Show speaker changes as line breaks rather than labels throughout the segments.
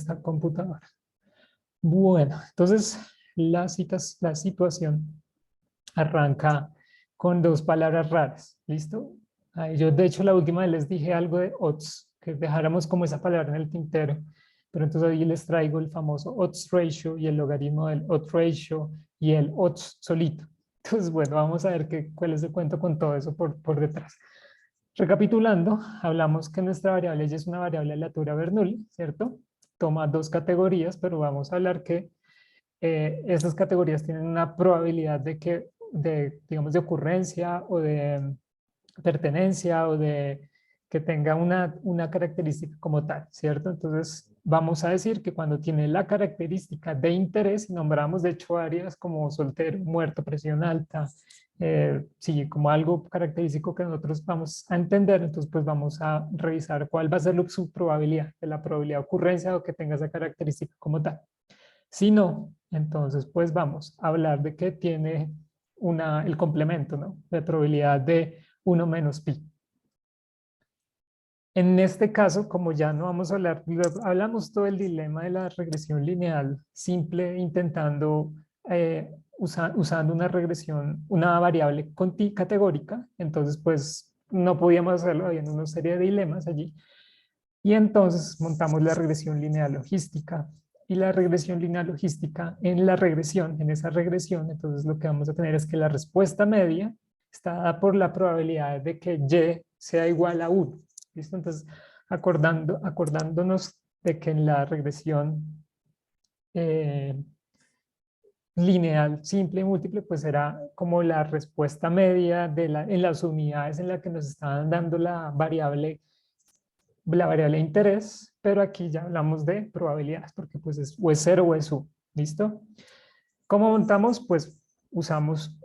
esta computadora. Bueno, entonces la situación arranca con dos palabras raras, ¿listo? Ahí yo de hecho la última vez les dije algo de odds, que dejáramos como esa palabra en el tintero, pero entonces hoy les traigo el famoso odds ratio y el logaritmo del odds ratio y el odds solito. Entonces, bueno, vamos a ver cuál es el cuento con todo eso por detrás. Recapitulando, hablamos que nuestra variable y es una variable aleatoria Bernoulli, ¿cierto? Toma dos categorías, pero vamos a hablar que estas categorías tienen una probabilidad digamos, de ocurrencia o de pertenencia o de que tenga una característica como tal, ¿cierto? Entonces, vamos a decir que cuando tiene la característica de interés, y nombramos de hecho áreas como soltero, muerto, presión alta, sí, como algo característico que nosotros vamos a entender, entonces pues vamos a revisar cuál va a ser su probabilidad, de la probabilidad de ocurrencia o que tenga esa característica como tal. Si no, entonces pues vamos a hablar de que tiene el complemento, ¿no? De probabilidad de 1 menos pi. En este caso, como ya no vamos a hablar, hablamos todo el dilema de la regresión lineal simple intentando usando una regresión, una variable categórica, entonces pues no podíamos hacerlo, había una serie de dilemas allí. Y entonces montamos la regresión lineal logística. Y la regresión lineal logística, en esa regresión, entonces lo que vamos a tener es que la respuesta media está dada por la probabilidad de que y sea igual a 1. ¿Listo? Entonces, acordándonos de que en la regresión lineal simple y múltiple, pues era como la respuesta media en las unidades en las que nos estaban dando la variable de interés, pero aquí ya hablamos de probabilidades, porque pues o es 0 o es 1, ¿listo? ¿Cómo montamos? Pues usamos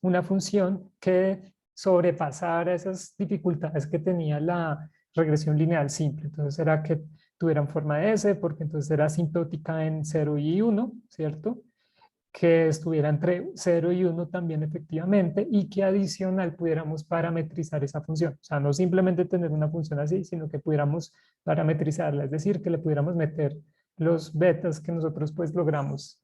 una función que sobrepasara esas dificultades que tenía la regresión lineal simple. Entonces era que tuvieran forma de S, porque entonces era asintótica en 0 y 1, ¿cierto? Que estuviera entre 0 y 1 también efectivamente y que adicional pudiéramos parametrizar esa función. O sea, no simplemente tener una función así, sino que pudiéramos parametrizarla, es decir, que le pudiéramos meter los betas que nosotros pues logramos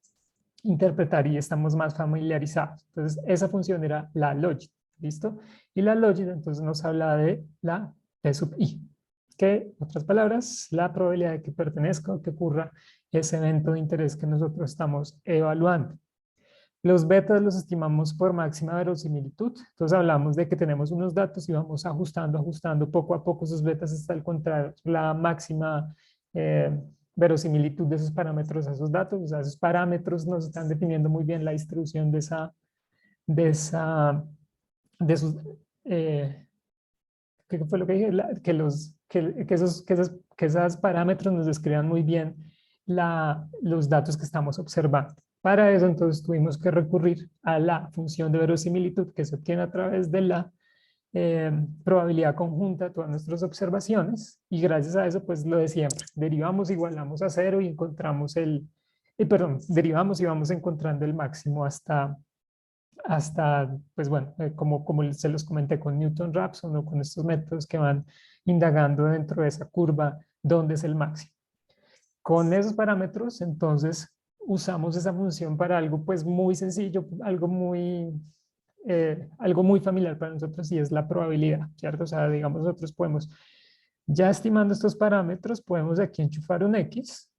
interpretar y estamos más familiarizados. Entonces, esa función era la logit, ¿listo? Y la logit entonces nos habla de la P sub i, que, en otras palabras, la probabilidad de que pertenezca o que ocurra ese evento de interés que nosotros estamos evaluando. Los betas los estimamos por máxima verosimilitud. Entonces hablamos de que tenemos unos datos y vamos ajustando poco a poco esos betas hasta encontrar la máxima verosimilitud de esos parámetros a esos datos. O sea, esos parámetros nos están definiendo muy bien la distribución de esos, ¿qué fue lo que dije? Que esos parámetros nos describan muy bien los datos que estamos observando. Para eso entonces tuvimos que recurrir a la función de verosimilitud que se obtiene a través de la probabilidad conjunta de todas nuestras observaciones y gracias a eso pues lo de siempre, derivamos, igualamos a 0 y encontramos derivamos y vamos encontrando el máximo hasta pues bueno, como se los comenté con Newton-Raphson o con estos métodos que van indagando dentro de esa curva dónde es el máximo. Con esos parámetros, entonces, usamos esa función para algo pues muy sencillo, algo muy familiar para nosotros y es la probabilidad, ¿cierto? O sea, digamos, nosotros podemos, ya estimando estos parámetros, podemos aquí enchufar un X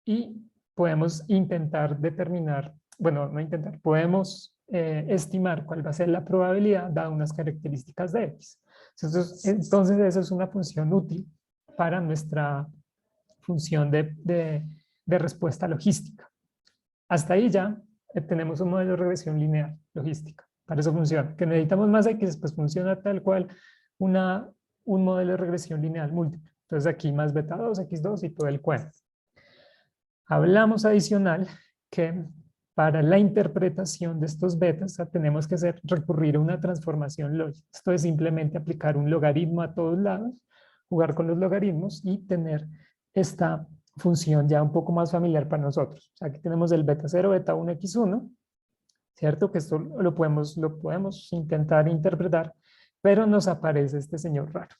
y podemos intentar determinar, bueno, no intentar, podemos estimar cuál va a ser la probabilidad dada unas características de X. Entonces, eso es una función útil para nuestra función de respuesta logística. Hasta ahí ya tenemos un modelo de regresión lineal logística. Para eso funciona. Que necesitamos más X, pues funciona tal cual un modelo de regresión lineal múltiple. Entonces aquí más beta 2, X2 y todo el cuento. Hablamos adicional que para la interpretación de estos betas tenemos que recurrir a una transformación lógica. Esto es simplemente aplicar un logaritmo a todos lados, jugar con los logaritmos y tener esta función ya un poco más familiar para nosotros. O sea, aquí tenemos el beta 0, beta 1, x1, ¿cierto? Que esto lo podemos intentar interpretar, pero nos aparece este señor raro.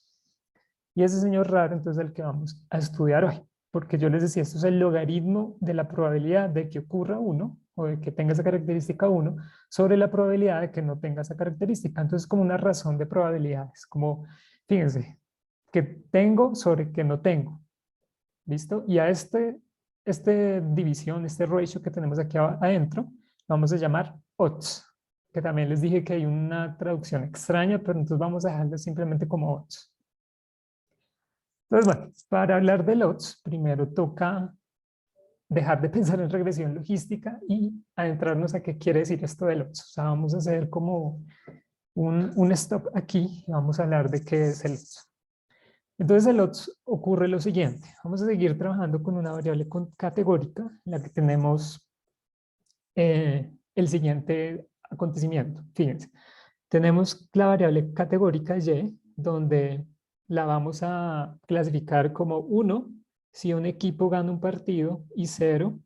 Y ese señor raro entonces es el que vamos a estudiar hoy. porque yo les decía, esto es el logaritmo de la probabilidad de que ocurra uno, o de que tenga esa característica uno, sobre la probabilidad de que no tenga esa característica. Entonces, como una razón de probabilidades, como, fíjense, que tengo sobre que no tengo. ¿Listo? Y a este división, este ratio que tenemos aquí adentro, vamos a llamar odds, que también les dije que hay una traducción extraña, pero entonces vamos a dejarlo simplemente como odds. Entonces, bueno, para hablar de odds, primero toca dejar de pensar en regresión logística y adentrarnos a qué quiere decir esto del odds. O sea, vamos a hacer como un stop aquí y vamos a hablar de qué es el odds. Entonces el odds ocurre lo siguiente. Vamos a seguir trabajando con una variable categórica en la que tenemos el siguiente acontecimiento. Fíjense, tenemos la variable categórica y, donde la vamos a clasificar como 1 si un equipo gana un partido y 0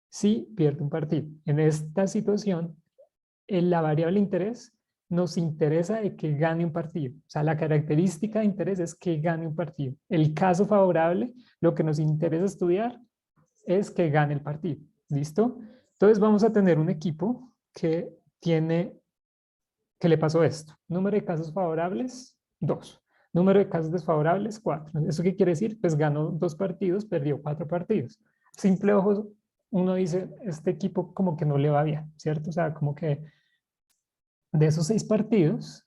si pierde un partido. En esta situación, en la variable interés nos interesa de que gane un partido. O sea, la característica de interés es que gane un partido. El caso favorable, lo que nos interesa estudiar es que gane el partido. ¿Listo? Entonces vamos a tener un equipo que le pasó esto. Número de casos favorables, 2. Número de casos desfavorables, 4. ¿Eso qué quiere decir? Pues ganó 2 partidos, perdió 4 partidos. Simple ojo, uno dice, este equipo como que no le va bien, ¿cierto? O sea, como que de esos 6 partidos,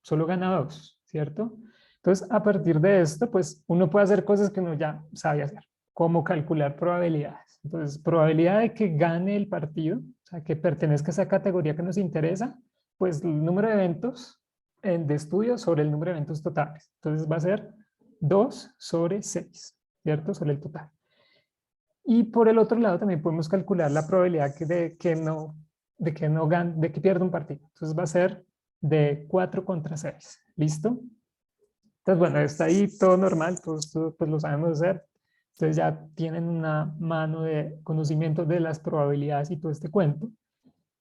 solo gana 2, ¿cierto? Entonces, a partir de esto, pues uno puede hacer cosas que uno ya sabe hacer, como calcular probabilidades. Entonces, probabilidad de que gane el partido, o sea, que pertenezca a esa categoría que nos interesa, pues el número de eventos de estudio sobre el número de eventos totales. Entonces, va a ser 2 sobre 6, ¿cierto? Sobre el total. Y por el otro lado también podemos calcular la probabilidad de que pierda un partido. Entonces va a ser de 4 contra 6. ¿Listo? Entonces, bueno, está ahí todo normal, todos pues lo sabemos hacer. Entonces ya tienen una mano de conocimiento de las probabilidades y todo este cuento.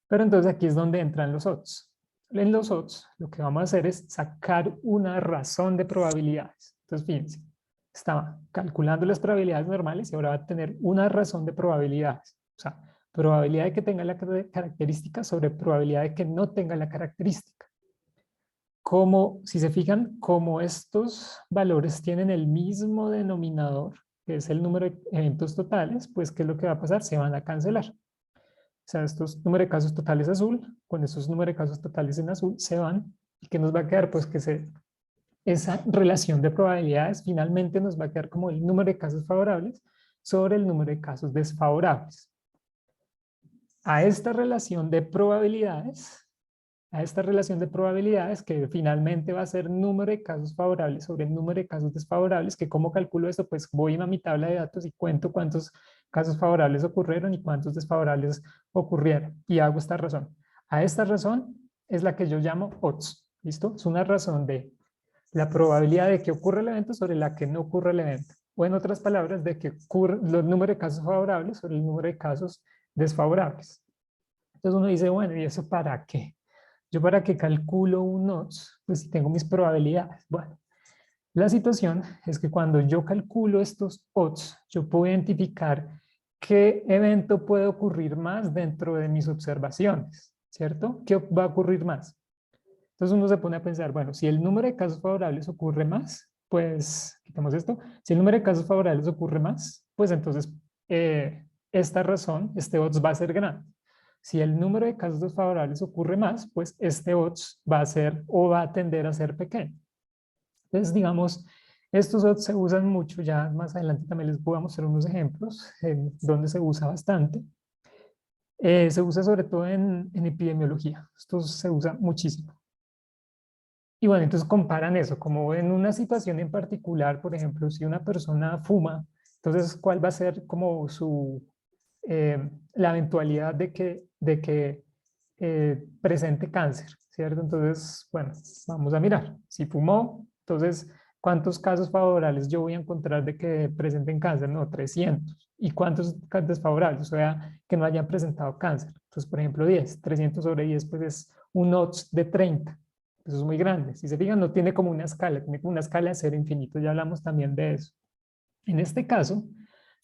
Pero entonces aquí es donde entran los odds. En los odds lo que vamos a hacer es sacar una razón de probabilidades. Entonces fíjense, estaba calculando las probabilidades normales y ahora va a tener una razón de probabilidades. O sea, probabilidad de que tenga la característica sobre probabilidad de que no tenga la característica. Como, si se fijan, como estos valores tienen el mismo denominador, que es el número de eventos totales, pues ¿qué es lo que va a pasar? Se van a cancelar. O sea, estos números de casos totales azul, con esos números de casos totales en azul, se van. ¿Y qué nos va a quedar? Pues que esa relación de probabilidades finalmente nos va a quedar como el número de casos favorables sobre el número de casos desfavorables. A esta relación de probabilidades, que finalmente va a ser número de casos favorables sobre el número de casos desfavorables, que cómo calculo esto, pues voy a mi tabla de datos y cuento cuántos casos favorables ocurrieron y cuántos desfavorables ocurrieron y hago esta razón. A esta razón es la que yo llamo odds, ¿listo? Es una razón de la probabilidad de que ocurra el evento sobre la que no ocurre el evento. O en otras palabras, de que ocurra los números de casos favorables sobre el número de casos desfavorables. Entonces uno dice, bueno, ¿y eso para qué? Yo para qué calculo un odds, pues si tengo mis probabilidades. Bueno, la situación es que cuando yo calculo estos odds, yo puedo identificar qué evento puede ocurrir más dentro de mis observaciones, ¿cierto? ¿Qué va a ocurrir más? Entonces uno se pone a pensar, bueno, si el número de casos favorables ocurre más, pues quitamos esto. Si el número de casos favorables ocurre más, pues entonces esta razón, este odds va a ser grande. Si el número de casos desfavorables ocurre más, pues este odds va a ser o va a tender a ser pequeño. Entonces, digamos, estos odds se usan mucho, ya más adelante también les voy a mostrar unos ejemplos en donde se usa bastante. Se usa sobre todo en epidemiología, esto se usa muchísimo. Y bueno, entonces comparan eso, como en una situación en particular, por ejemplo, si una persona fuma, entonces, ¿cuál va a ser como la eventualidad de que presente cáncer, ¿cierto? Entonces, bueno, vamos a mirar. Si fumó, entonces, ¿cuántos casos favorables yo voy a encontrar de que presenten cáncer? No, 300. ¿Y cuántos desfavorables? O sea, que no hayan presentado cáncer. Entonces, por ejemplo, 10. 300 sobre 10, pues es un odds de 30. Eso es muy grande. Si se fijan, no tiene como una escala, tiene como una escala de 0 a infinito. Ya hablamos también de eso. En este caso,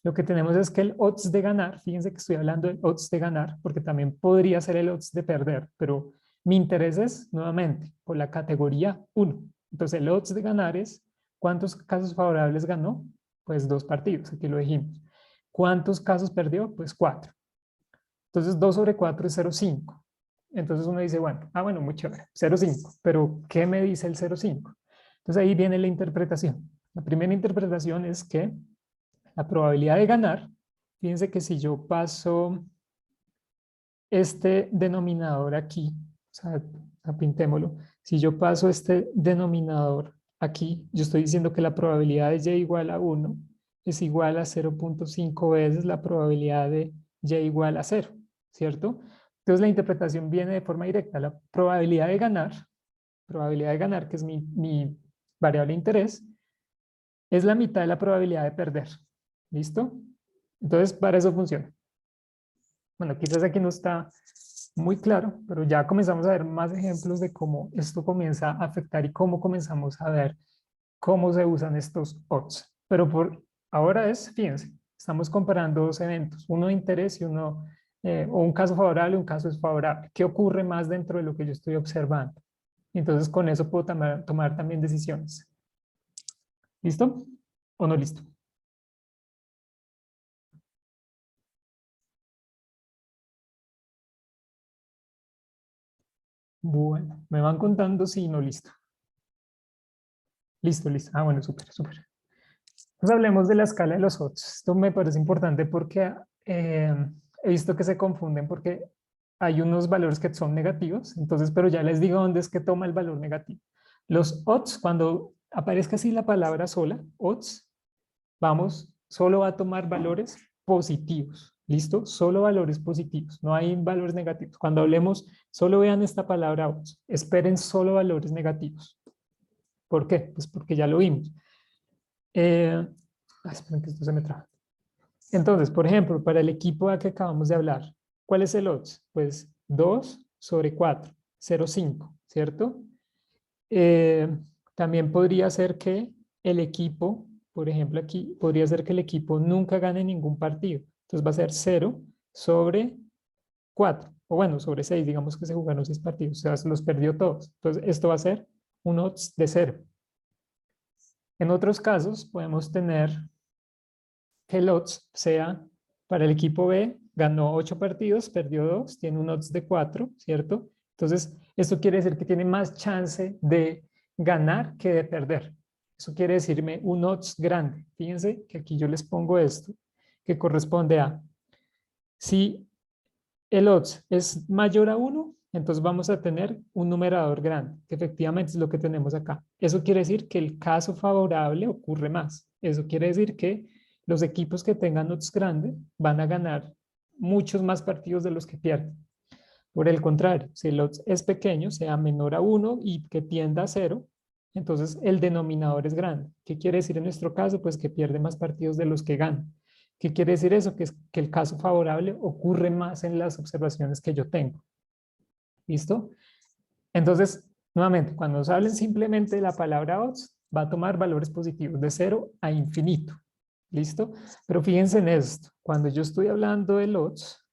lo que tenemos es que el odds de ganar, fíjense que estoy hablando del odds de ganar, porque también podría ser el odds de perder, pero mi interés es, nuevamente, por la categoría 1. Entonces, el odds de ganar es, ¿cuántos casos favorables ganó? Pues 2 partidos, aquí lo dijimos. ¿Cuántos casos perdió? Pues 4. Entonces, 2 sobre 4 es 0,5. Entonces uno dice, bueno, bueno, muy chévere, 0,5. Pero, ¿qué me dice el 0,5? Entonces, ahí viene la interpretación. La primera interpretación es que la probabilidad de ganar, fíjense que si yo paso este denominador aquí, o sea, pintémoslo, si yo paso este denominador aquí, yo estoy diciendo que la probabilidad de y igual a 1 es igual a 0,5 veces la probabilidad de y igual a 0, ¿cierto? Entonces la interpretación viene de forma directa. La probabilidad de ganar, que es mi variable de interés, es la mitad de la probabilidad de perder. ¿Listo? Entonces, para eso funciona. Bueno, quizás aquí no está muy claro, pero ya comenzamos a ver más ejemplos de cómo esto comienza a afectar y cómo comenzamos a ver cómo se usan estos odds. Pero por ahora fíjense, estamos comparando dos eventos, uno de interés y uno, o un caso favorable y un caso desfavorable. ¿Qué ocurre más dentro de lo que yo estoy observando? Entonces, con eso puedo tomar también decisiones. ¿Listo? ¿O no listo? Bueno, me van contando si no listo. Listo, listo. Bueno, súper, súper. Entonces hablemos de la escala de los odds. Esto me parece importante porque he visto que se confunden porque hay unos valores que son negativos, entonces, pero ya les digo dónde es que toma el valor negativo. Los odds, cuando aparezca así la palabra sola, odds, solo va a tomar valores positivos. ¿Listo? Solo valores positivos, no hay valores negativos. Cuando hablemos, solo vean esta palabra odds, esperen solo valores negativos. ¿Por qué? Pues porque ya lo vimos. Esperen que esto se me traba. Entonces, por ejemplo, para el equipo A que acabamos de hablar, ¿cuál es el odds? Pues 2 sobre 4, 0,5, ¿cierto? Eh, También podría ser que el equipo, por ejemplo aquí, podría ser que el equipo nunca gane ningún partido. Entonces va a ser 0 sobre 4, o bueno, sobre 6, digamos que se jugaron 6 partidos, o sea, se los perdió todos. Entonces esto va a ser un odds de 0. En otros casos podemos tener que el odds sea para el equipo B, ganó 8 partidos, perdió 2, tiene un odds de 4, ¿cierto? Entonces, esto quiere decir que tiene más chance de ganar que de perder. Eso quiere decirme un odds grande. Fíjense que aquí yo les pongo esto, que corresponde a, si el odds es mayor a 1, entonces vamos a tener un numerador grande, que efectivamente es lo que tenemos acá. Eso quiere decir que el caso favorable ocurre más. Eso quiere decir que los equipos que tengan odds grandes van a ganar muchos más partidos de los que pierden. Por el contrario, si el odds es pequeño, sea menor a 1 y que tienda a 0, entonces el denominador es grande. ¿Qué quiere decir en nuestro caso? Pues que pierde más partidos de los que gana. ¿Qué quiere decir eso? Que, es que el caso favorable ocurre más en las observaciones que yo tengo. ¿Listo? Entonces, nuevamente, cuando nos hablen simplemente de la palabra odds, va a tomar valores positivos de 0 a infinito. ¿Listo? Pero fíjense en esto. Cuando yo estoy hablando del odds,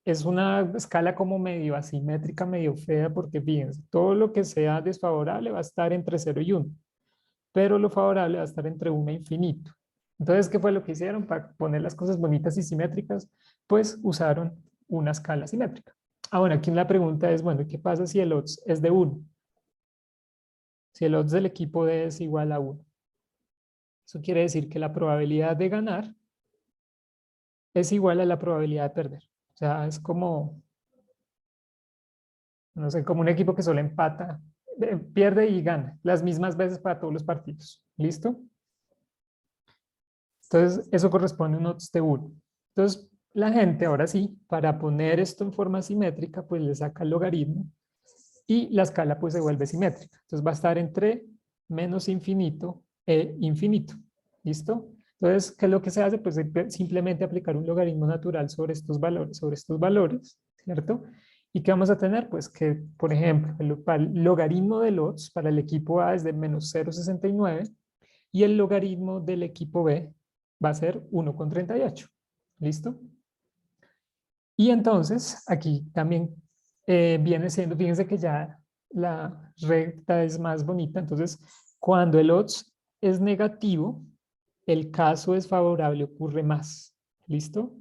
es una escala como medio asimétrica, medio fea, porque fíjense, todo lo que sea desfavorable va a estar entre 0 y 1, pero lo favorable va a estar entre 1 e infinito. Entonces, ¿qué fue lo que hicieron para poner las cosas bonitas y simétricas? Pues usaron una escala simétrica. Bueno, aquí la pregunta es, bueno, ¿qué pasa si el odds es de 1? Si el odds del equipo D es igual a 1. Eso quiere decir que la probabilidad de ganar es igual a la probabilidad de perder. O sea, es como, no sé, como un equipo que solo empata, pierde y gana las mismas veces para todos los partidos. ¿Listo? Entonces, eso corresponde a un odds de 1. Entonces, la gente, ahora sí, para poner esto en forma simétrica, pues le saca el logaritmo y la escala pues se vuelve simétrica. Entonces, va a estar entre menos infinito e infinito. ¿Listo? Entonces, ¿qué es lo que se hace? Pues simplemente aplicar un logaritmo natural sobre estos valores, ¿cierto? ¿Y qué vamos a tener? Pues que, por ejemplo, el logaritmo del odds para el equipo A es de menos 0,69 y el logaritmo del equipo B va a ser 1,38. ¿Listo? Y entonces aquí también viene siendo, fíjense que ya la recta es más bonita, entonces cuando el odds es negativo, el caso desfavorable ocurre más. ¿Listo?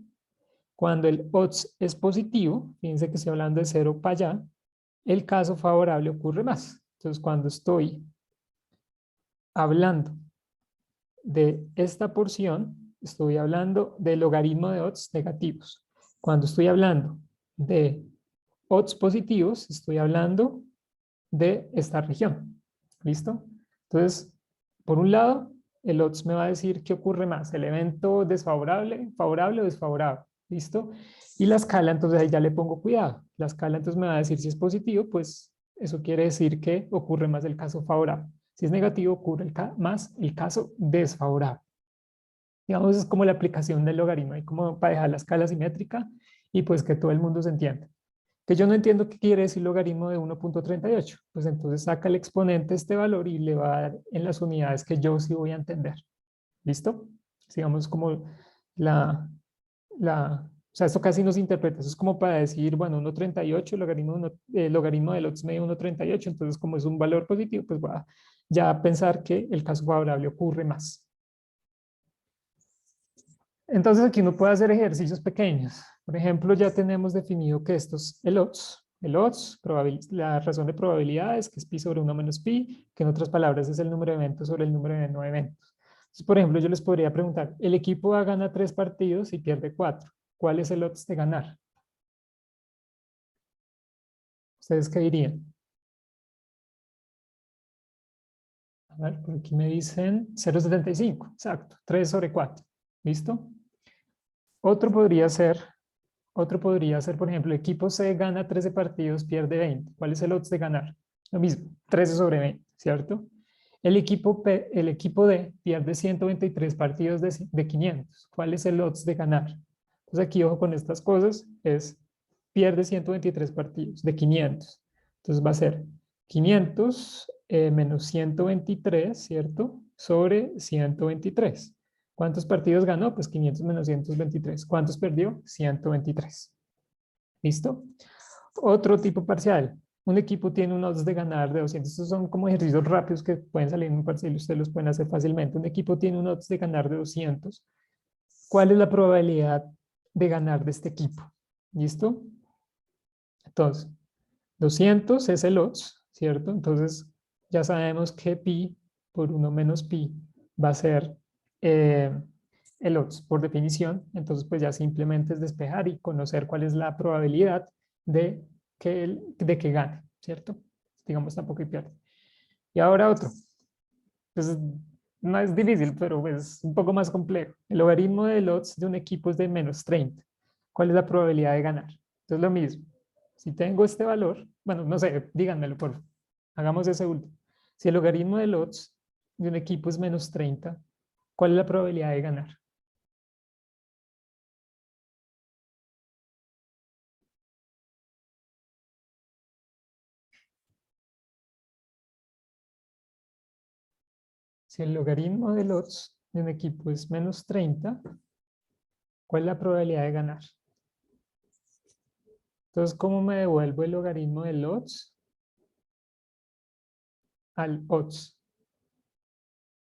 Cuando el odds es positivo, fíjense que estoy hablando de 0 para allá, el caso favorable ocurre más. Entonces, cuando estoy hablando de esta porción, estoy hablando del logaritmo de odds negativos. Cuando estoy hablando de odds positivos, estoy hablando de esta región. ¿Listo? Entonces, por un lado, el odds me va a decir qué ocurre más, el evento desfavorable, favorable o desfavorable. ¿Listo? Y la escala, entonces ahí ya le pongo cuidado. La escala entonces me va a decir si es positivo, pues eso quiere decir que ocurre más el caso favorable. Si es negativo, ocurre más el caso desfavorable. Digamos, es como la aplicación del logaritmo, ahí como para dejar la escala simétrica y pues que todo el mundo se entienda. Que yo no entiendo qué quiere decir logaritmo de 1,38. Pues entonces saca el exponente este valor y le va a dar en las unidades que yo sí voy a entender. ¿Listo? Sigamos como o sea, esto casi no se interpreta. Eso es como para decir, bueno, 1,38, logaritmo del odds medio 1,38. Entonces, como es un valor positivo, pues va a ya pensar que el caso favorable ocurre más. Entonces aquí uno puede hacer ejercicios pequeños. Por ejemplo, ya tenemos definido que esto es el odds. El odds, la razón de probabilidades, que es pi sobre 1 menos pi, que en otras palabras es el número de eventos sobre el número de no eventos. Entonces, por ejemplo, yo les podría preguntar, el equipo A gana 3 partidos y pierde 4. ¿Cuál es el odds de ganar? ¿Ustedes qué dirían? A ver, por aquí me dicen 0,75. Exacto, 3 sobre 4. ¿Listo? Otro podría ser Otro podría ser, por ejemplo, equipo C gana 13 partidos, pierde 20. ¿Cuál es el odds de ganar? Lo mismo, 13 sobre 20, ¿cierto? El equipo D pierde 123 partidos de 500. ¿Cuál es el odds de ganar? Entonces aquí, ojo con estas cosas, pierde 123 partidos de 500. Entonces va a ser 500 menos 123, ¿cierto? Sobre 123. ¿Cuántos partidos ganó? Pues 500 menos 123. ¿Cuántos perdió? 123. ¿Listo? Otro tipo parcial. Un equipo tiene un odds de ganar de 200. Estos son como ejercicios rápidos que pueden salir en un parcial y ustedes los pueden hacer fácilmente. Un equipo tiene un odds de ganar de 200. ¿Cuál es la probabilidad de ganar de este equipo? ¿Listo? Entonces, 200 es el odds, ¿cierto? Entonces, ya sabemos que pi por 1 menos pi va a ser eh, el odds por definición. Entonces, pues ya simplemente es despejar y conocer cuál es la probabilidad de que gane, ¿cierto? Digamos, tampoco hay pierde. Y ahora otro. Pues no es difícil, pero es un poco más complejo. El logaritmo del odds de un equipo es de menos 30. ¿Cuál es la probabilidad de ganar? Entonces, lo mismo. Si tengo este valor, bueno, no sé, díganmelo por favor. Hagamos ese último. Si el logaritmo del odds de un equipo es menos 30, ¿cuál es la probabilidad de ganar? Si el logaritmo del odds de un equipo es menos 30, ¿cuál es la probabilidad de ganar? Entonces, ¿cómo me devuelvo el logaritmo del odds al odds?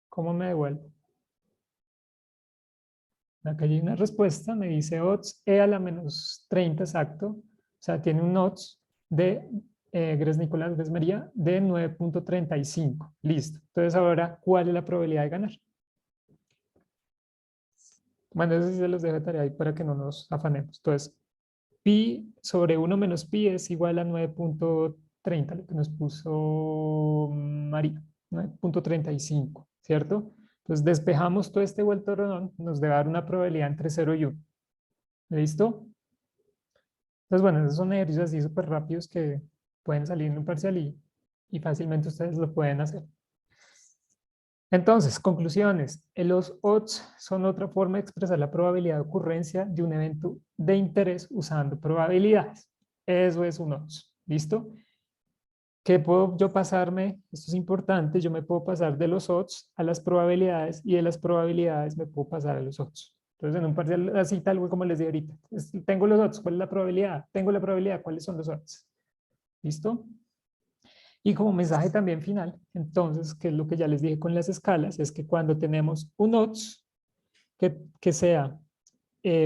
¿Cómo me devuelvo? Acá hay una respuesta, me dice odds e a la menos 30 exacto. O sea, tiene un odds de Gres Nicolás, Gres María, de 9,35. Listo. Entonces, ahora, ¿cuál es la probabilidad de ganar? Bueno, eso sí se los dejo de tarea ahí para que no nos afanemos. Entonces, pi sobre 1 menos pi es igual a 9,30, lo que nos puso María, 9,35, ¿cierto? Entonces, despejamos todo este vuelto redondón, nos debe dar una probabilidad entre 0 y 1. ¿Listo? Entonces, bueno, esos son ejercicios así súper rápidos que pueden salir en un parcial y fácilmente ustedes lo pueden hacer. Entonces, conclusiones. Los odds son otra forma de expresar la probabilidad de ocurrencia de un evento de interés usando probabilidades. Eso es un odds. ¿Listo? ¿Qué puedo yo pasarme? Esto es importante, yo me puedo pasar de los odds a las probabilidades y de las probabilidades me puedo pasar a los odds. Entonces, en un parcial así tal como les dije ahorita, tengo los odds, ¿cuál es la probabilidad? Tengo la probabilidad, ¿cuáles son los odds? ¿Listo? Y como mensaje también final, entonces, que es lo que ya les dije con las escalas, es que cuando tenemos un odds que sea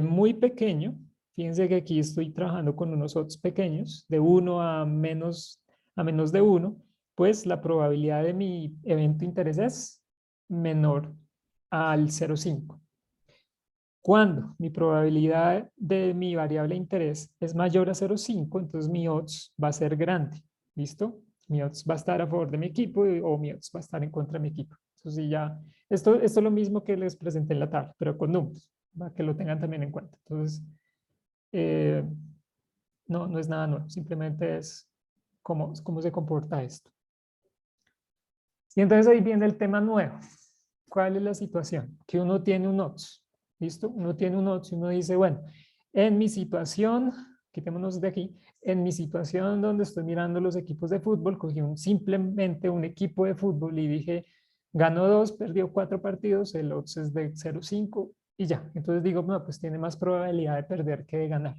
muy pequeño, fíjense que aquí estoy trabajando con unos odds pequeños, de 1 a menos de 1, pues la probabilidad de mi evento de interés es menor al 0,5. Cuando mi probabilidad de mi variable de interés es mayor a 0,5, entonces mi odds va a ser grande. ¿Listo? Mi odds va a estar a favor de mi equipo o mi odds va a estar en contra de mi equipo. Entonces ya, esto es lo mismo que les presenté en la tabla, pero con números, para que lo tengan también en cuenta. Entonces, eh, no es nada nuevo, simplemente es cómo se comporta esto. Y entonces ahí viene el tema nuevo. ¿Cuál es la situación? Que uno tiene un odds, ¿listo? Uno tiene un odds y uno dice, bueno, en mi situación, quitémonos de aquí, en mi situación donde estoy mirando los equipos de fútbol, cogí simplemente un equipo de fútbol y dije, ganó 2, perdió 4 partidos, el odds es de 0,5 y ya. Entonces digo, no, pues tiene más probabilidad de perder que de ganar.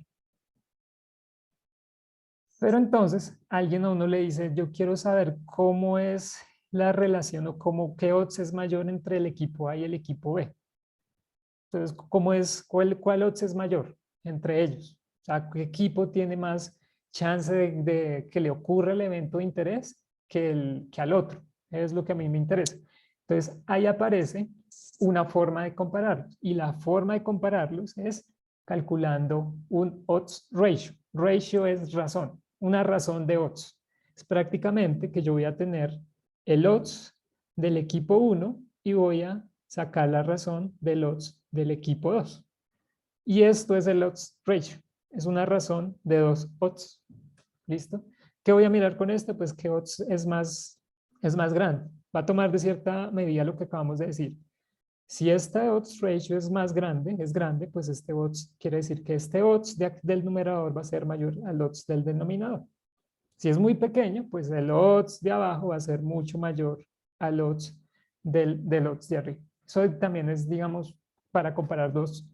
Pero entonces alguien a uno le dice, yo quiero saber cómo es la relación o qué odds es mayor entre el equipo A y el equipo B. Entonces, cuál odds es mayor entre ellos? O sea, ¿qué equipo tiene más chance de que le ocurra el evento de interés que al otro? Es lo que a mí me interesa. Entonces, ahí aparece una forma de compararlos. Y la forma de compararlos es calculando un odds ratio. Ratio es razón, una razón de odds. Es prácticamente que yo voy a tener el odds del equipo 1 y voy a sacar la razón del odds del equipo 2. Y esto es el odds ratio. Es una razón de dos odds. ¿Listo? ¿Qué voy a mirar con esto? Pues que odds es más grande. Va a tomar de cierta medida lo que acabamos de decir. Si esta odds ratio es grande, pues este odds quiere decir que este odds del numerador va a ser mayor al odds del denominador. Si es muy pequeño, pues el odds de abajo va a ser mucho mayor al odds del odds de arriba. Eso también es, digamos, para comparar dos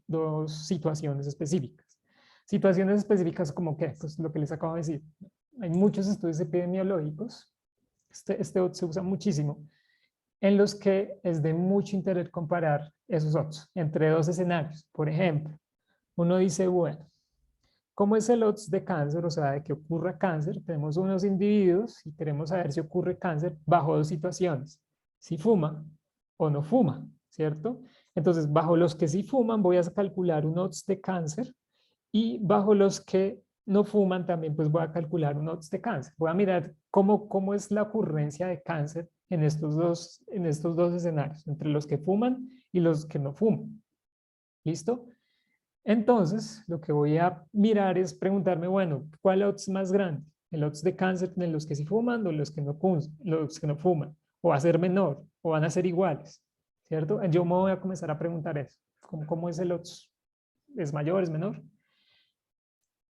situaciones específicas. Situaciones específicas como qué, pues lo que les acabo de decir. Hay muchos estudios epidemiológicos, este odds se usa muchísimo, en los que es de mucho interés comparar esos odds entre dos escenarios. Por ejemplo, uno dice, bueno, ¿cómo es el odds de cáncer? O sea, de que ocurra cáncer. Tenemos unos individuos y queremos saber si ocurre cáncer bajo dos situaciones. Si fuma o no fuma, ¿cierto? Entonces, bajo los que sí fuman, voy a calcular un odds de cáncer y bajo los que no fuman también pues voy a calcular un odds de cáncer. Voy a mirar cómo es la ocurrencia de cáncer en estos dos escenarios, entre los que fuman y los que no fuman. ¿Listo? Entonces, lo que voy a mirar es preguntarme, bueno, ¿cuál odds es más grande? ¿El odds de cáncer en los que sí fuman o los que no fuman? ¿O va a ser menor? ¿O van a ser iguales? ¿Cierto? Yo me voy a comenzar a preguntar eso. ¿Cómo es el odds? ¿Es mayor? ¿Es menor?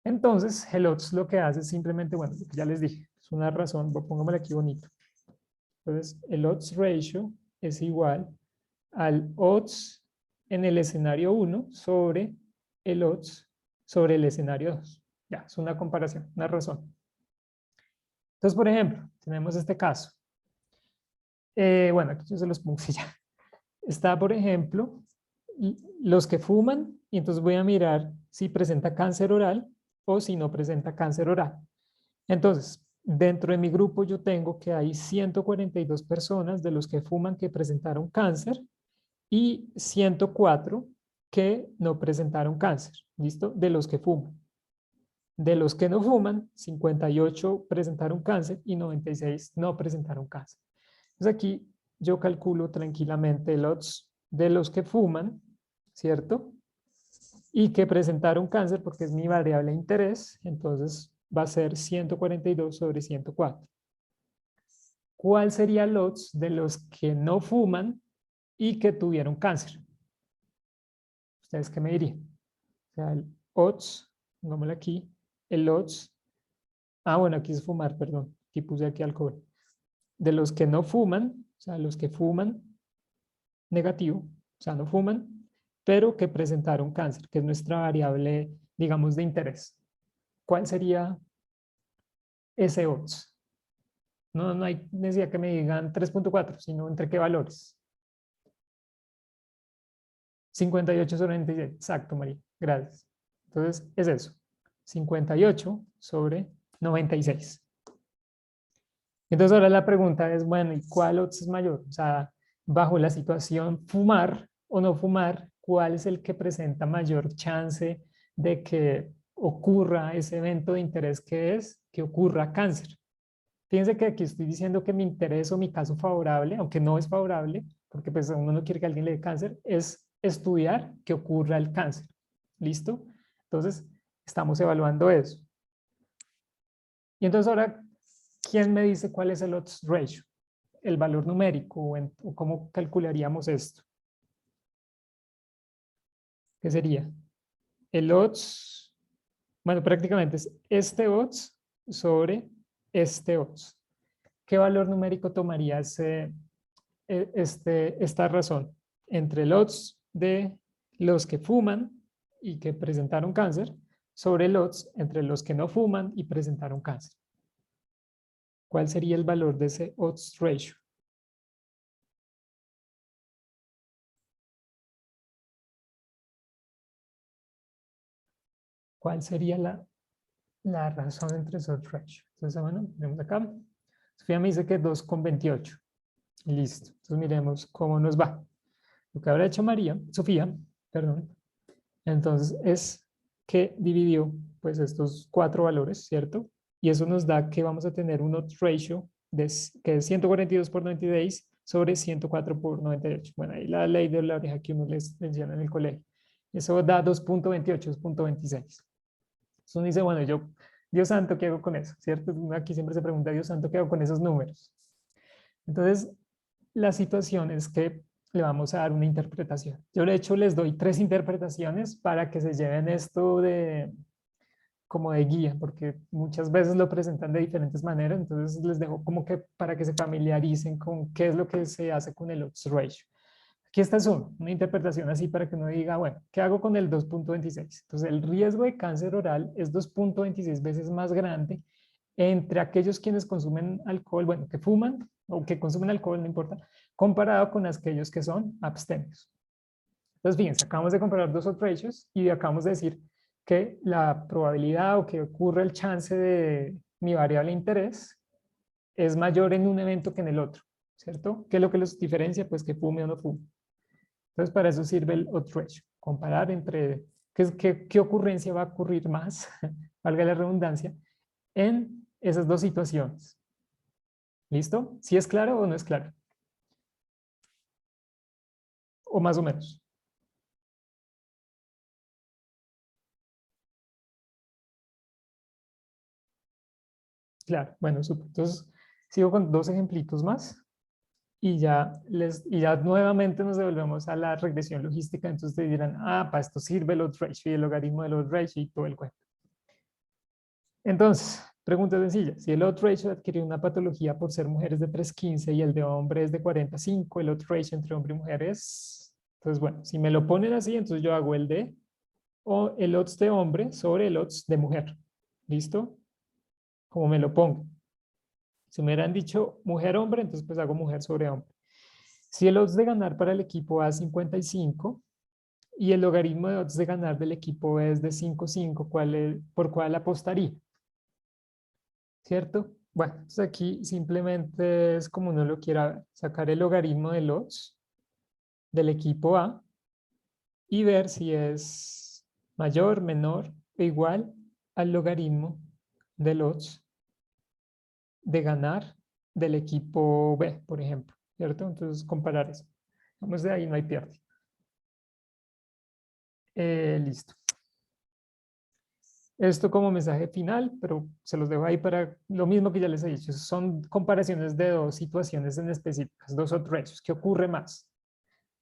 Entonces, el odds lo que hace es simplemente, bueno, ya les dije, es una razón, póngamelo aquí bonito. Entonces, el odds ratio es igual al odds en el escenario 1 sobre el odds sobre el escenario 2. Ya, es una comparación, una razón. Entonces, por ejemplo, tenemos este caso. Bueno, aquí yo se los pongo ya. Está, por ejemplo, los que fuman, y entonces voy a mirar si presenta cáncer oral o si no presenta cáncer oral. Entonces, dentro de mi grupo yo tengo que hay 142 personas de los que fuman que presentaron cáncer y 104 que no presentaron cáncer, ¿listo? De los que fuman. De los que no fuman, 58 presentaron cáncer y 96 no presentaron cáncer. Entonces aquí yo calculo tranquilamente el odds de los que fuman, ¿cierto? Y que presentaron cáncer porque es mi variable de interés, entonces va a ser 142 sobre 104. ¿Cuál sería el odds de los que no fuman y que tuvieron cáncer? ¿Ustedes qué me dirían? O sea, el odds, pongámoslo aquí, el odds, bueno, aquí es fumar, perdón. aquí puse aquí alcohol, de los que no fuman, o sea, los que fuman, negativo, o sea, no fuman, pero que presentaron cáncer, que es nuestra variable, digamos, de interés. ¿Cuál sería ese odds? No hay necesidad que me digan 3.4, sino entre qué valores. 58 sobre 96. Exacto, María. Gracias. Entonces, es eso. 58 sobre 96. Entonces, ahora la pregunta es, bueno, ¿y cuál odds es mayor? O sea, bajo la situación fumar o no fumar, ¿cuál es el que presenta mayor chance de que ocurra ese evento de interés que es que ocurra cáncer? Fíjense que aquí estoy diciendo que mi interés o mi caso favorable, aunque no es favorable, porque pues uno no quiere que alguien le dé cáncer, es estudiar que ocurra el cáncer. ¿Listo? Entonces, estamos evaluando eso. Y entonces ahora, ¿quién me dice cuál es el odds ratio? El valor numérico o cómo calcularíamos esto. ¿Qué sería? El odds, bueno, prácticamente es este odds sobre este odds. ¿Qué valor numérico tomaría esta razón entre el odds de los que fuman y que presentaron cáncer sobre el odds entre los que no fuman y presentaron cáncer? ¿Cuál sería el valor de ese odds ratio? ¿Cuál sería la razón entre esos odds ratio? Entonces, bueno, tenemos acá. Sofía me dice que 2,28. Listo. Entonces miremos cómo nos va. Lo que habrá hecho Sofía, perdón, entonces es que dividió pues estos cuatro valores, ¿cierto? Y eso nos da que vamos a tener un odds ratio que es 142 por 96 sobre 104 por 98. Bueno, ahí la ley de la oreja que uno les menciona en el colegio. Eso da 2,28, 2,26. Entonces uno dice, bueno, yo, Dios santo, ¿qué hago con eso? ¿Cierto? Uno aquí siempre se pregunta, Dios santo, ¿qué hago con esos números? Entonces, la situación es que le vamos a dar una interpretación. Yo de hecho les doy 3 interpretaciones para que se lleven esto como de guía, porque muchas veces lo presentan de diferentes maneras, entonces les dejo como que para que se familiaricen con qué es lo que se hace con el odds ratio. Aquí está una interpretación así para que uno diga, bueno, ¿qué hago con el 2,26? Entonces el riesgo de cáncer oral es 2,26 veces más grande entre aquellos quienes consumen alcohol, bueno, que fuman o que consumen alcohol, no importa, comparado con aquellos que son abstemios. Entonces, fíjense, acabamos de comparar dos odds ratios y acabamos de decir que la probabilidad o que ocurre el chance de mi variable de interés es mayor en un evento que en el otro, ¿cierto? ¿Qué es lo que los diferencia? Pues que fume o no fume. Entonces, para eso sirve el odds ratio, comparar entre qué ocurrencia va a ocurrir más, valga la redundancia, en esas dos situaciones. ¿Listo? ¿Sí es claro o no es claro? O más o menos. Claro, bueno, súper. Entonces, sigo con dos ejemplitos más y ya nuevamente nos devolvemos a la regresión logística. Entonces te dirán, para esto sirve el odds ratio y el logaritmo del odds ratio y todo el cuento. Entonces, pregunta sencilla. Si el odds ratio adquiere una patología por ser mujeres de 3,15 y el de hombres de 45, el odds ratio entre hombre y mujer es... Entonces, bueno, si me lo ponen así, entonces yo hago o el odds de hombre sobre el odds de mujer. ¿Listo? Como me lo pongo. Si me hubieran dicho mujer-hombre, entonces pues hago mujer sobre hombre. Si el odds de ganar para el equipo A es 55 y el logaritmo de odds de ganar del equipo B es de 5,5, ¿por cuál apostaría? ¿Cierto? Bueno, entonces aquí simplemente es como uno lo quiera ver, sacar el logaritmo de odds del equipo A y ver si es mayor, menor o igual al logaritmo del odds de ganar del equipo B, por ejemplo, ¿cierto? Entonces comparar eso. Vamos de ahí, no hay pierde. Listo. Esto como mensaje final, pero se los dejo ahí para lo mismo que ya les he dicho. Son comparaciones de dos situaciones en específicas, dos odds ratios. ¿Qué ocurre más?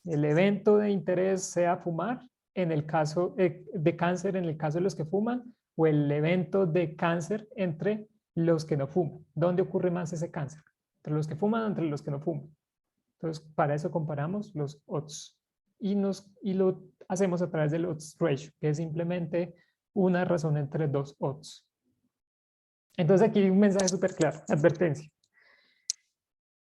El evento de interés sea fumar, en el caso de cáncer, en el caso de los que fuman, o el evento de cáncer entre los que no fuman. ¿Dónde ocurre más ese cáncer? ¿Entre los que fuman o entre los que no fuman? Entonces, para eso comparamos los odds y lo hacemos a través del odds ratio, que es simplemente una razón entre dos odds. Entonces aquí hay un mensaje súper claro, advertencia.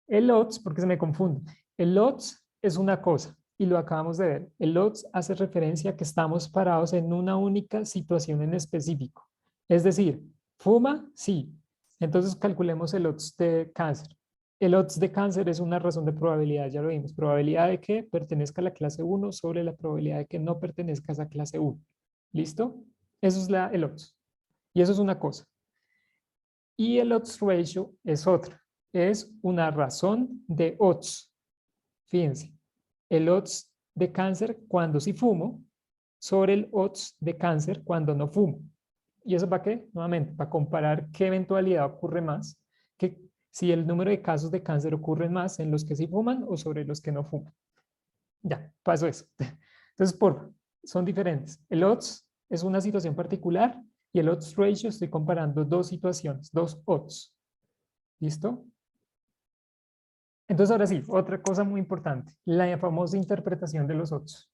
El odds, porque se me confunde, el odds es una cosa y lo acabamos de ver. El odds hace referencia a que estamos parados en una única situación en específico. Es decir, fuma, sí. Entonces calculemos el odds de cáncer. El odds de cáncer es una razón de probabilidad, ya lo vimos. Probabilidad de que pertenezca a la clase 1 sobre la probabilidad de que no pertenezca a esa clase 1. ¿Listo? Eso es el odds. Y eso es una cosa. Y el odds ratio es otra. Es una razón de odds. Fíjense, el odds de cáncer cuando sí fumo sobre el odds de cáncer cuando no fumo. ¿Y eso para qué? Nuevamente, para comparar qué eventualidad ocurre más, que si el número de casos de cáncer ocurren más en los que sí fuman o sobre los que no fuman. Ya, pasó eso. Entonces, son diferentes. El odds es una situación particular y el odds ratio estoy comparando dos situaciones, dos odds. ¿Listo? Entonces, ahora sí, otra cosa muy importante, la famosa interpretación de los odds.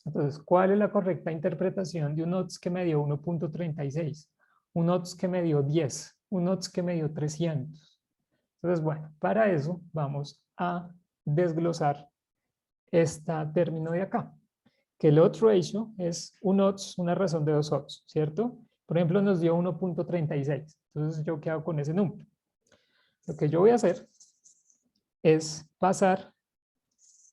Entonces, ¿cuál es la correcta interpretación de un odds que me dio 1.36? Un odds que me dio 10, un odds que me dio 300. Entonces, bueno, para eso vamos a desglosar este término de acá, que el odds ratio es un odds, una razón de dos odds, ¿cierto? Por ejemplo, nos dio 1.36. Entonces, ¿yo qué hago con ese número? Lo que yo voy a hacer es pasar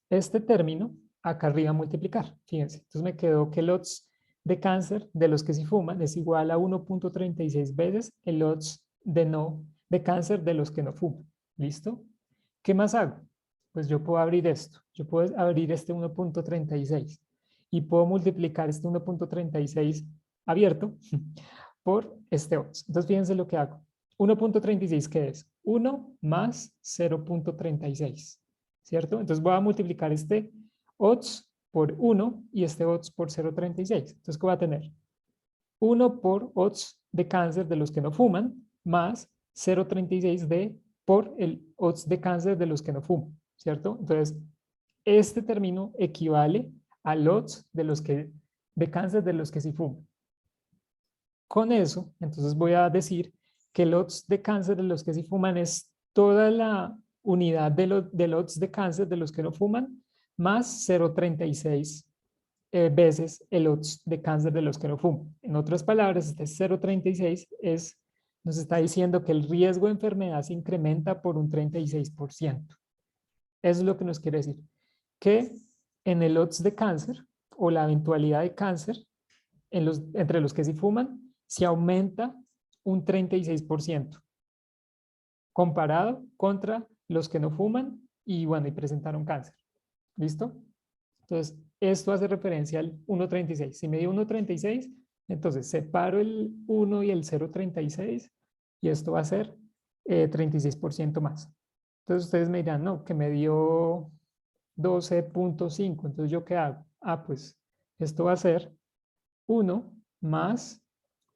este término acá arriba a multiplicar. Fíjense, entonces me quedó que el odds de cáncer de los que sí fuman es igual a 1.36 veces el odds de cáncer de los que no fuman. ¿Listo? ¿Qué más hago? Pues yo puedo abrir esto. Yo puedo abrir este 1.36 y puedo multiplicar este 1.36 abierto por este odds. Entonces fíjense lo que hago. 1.36, ¿qué es? 1 más 0.36. ¿Cierto? Entonces voy a multiplicar este odds por 1 y este odds por 0.36. Entonces, ¿qué va a tener? 1 por odds de cáncer de los que no fuman más 0.36 por el odds de cáncer de los que no fuman, ¿cierto? Entonces, este término equivale al odds de cáncer de los que sí fuman. Con eso, entonces voy a decir que el odds de cáncer de los que sí fuman es toda la unidad del odds de cáncer de los que no fuman más 0.36 veces el odds de cáncer de los que no fuman. En otras palabras, este 0.36 nos está diciendo que el riesgo de enfermedad se incrementa por un 36%. Eso es lo que nos quiere decir. Que en el odds de cáncer o la eventualidad de cáncer entre los que sí fuman, se aumenta un 36% comparado contra los que no fuman y bueno, y presentaron cáncer. ¿Listo? Entonces, esto hace referencia al 1.36. Si me dio 1.36, entonces separo el 1 y el 0.36 y esto va a ser 36% más. Entonces ustedes me dirán, no, que me dio 12.5. Entonces, ¿yo qué hago? Ah, pues esto va a ser 1 más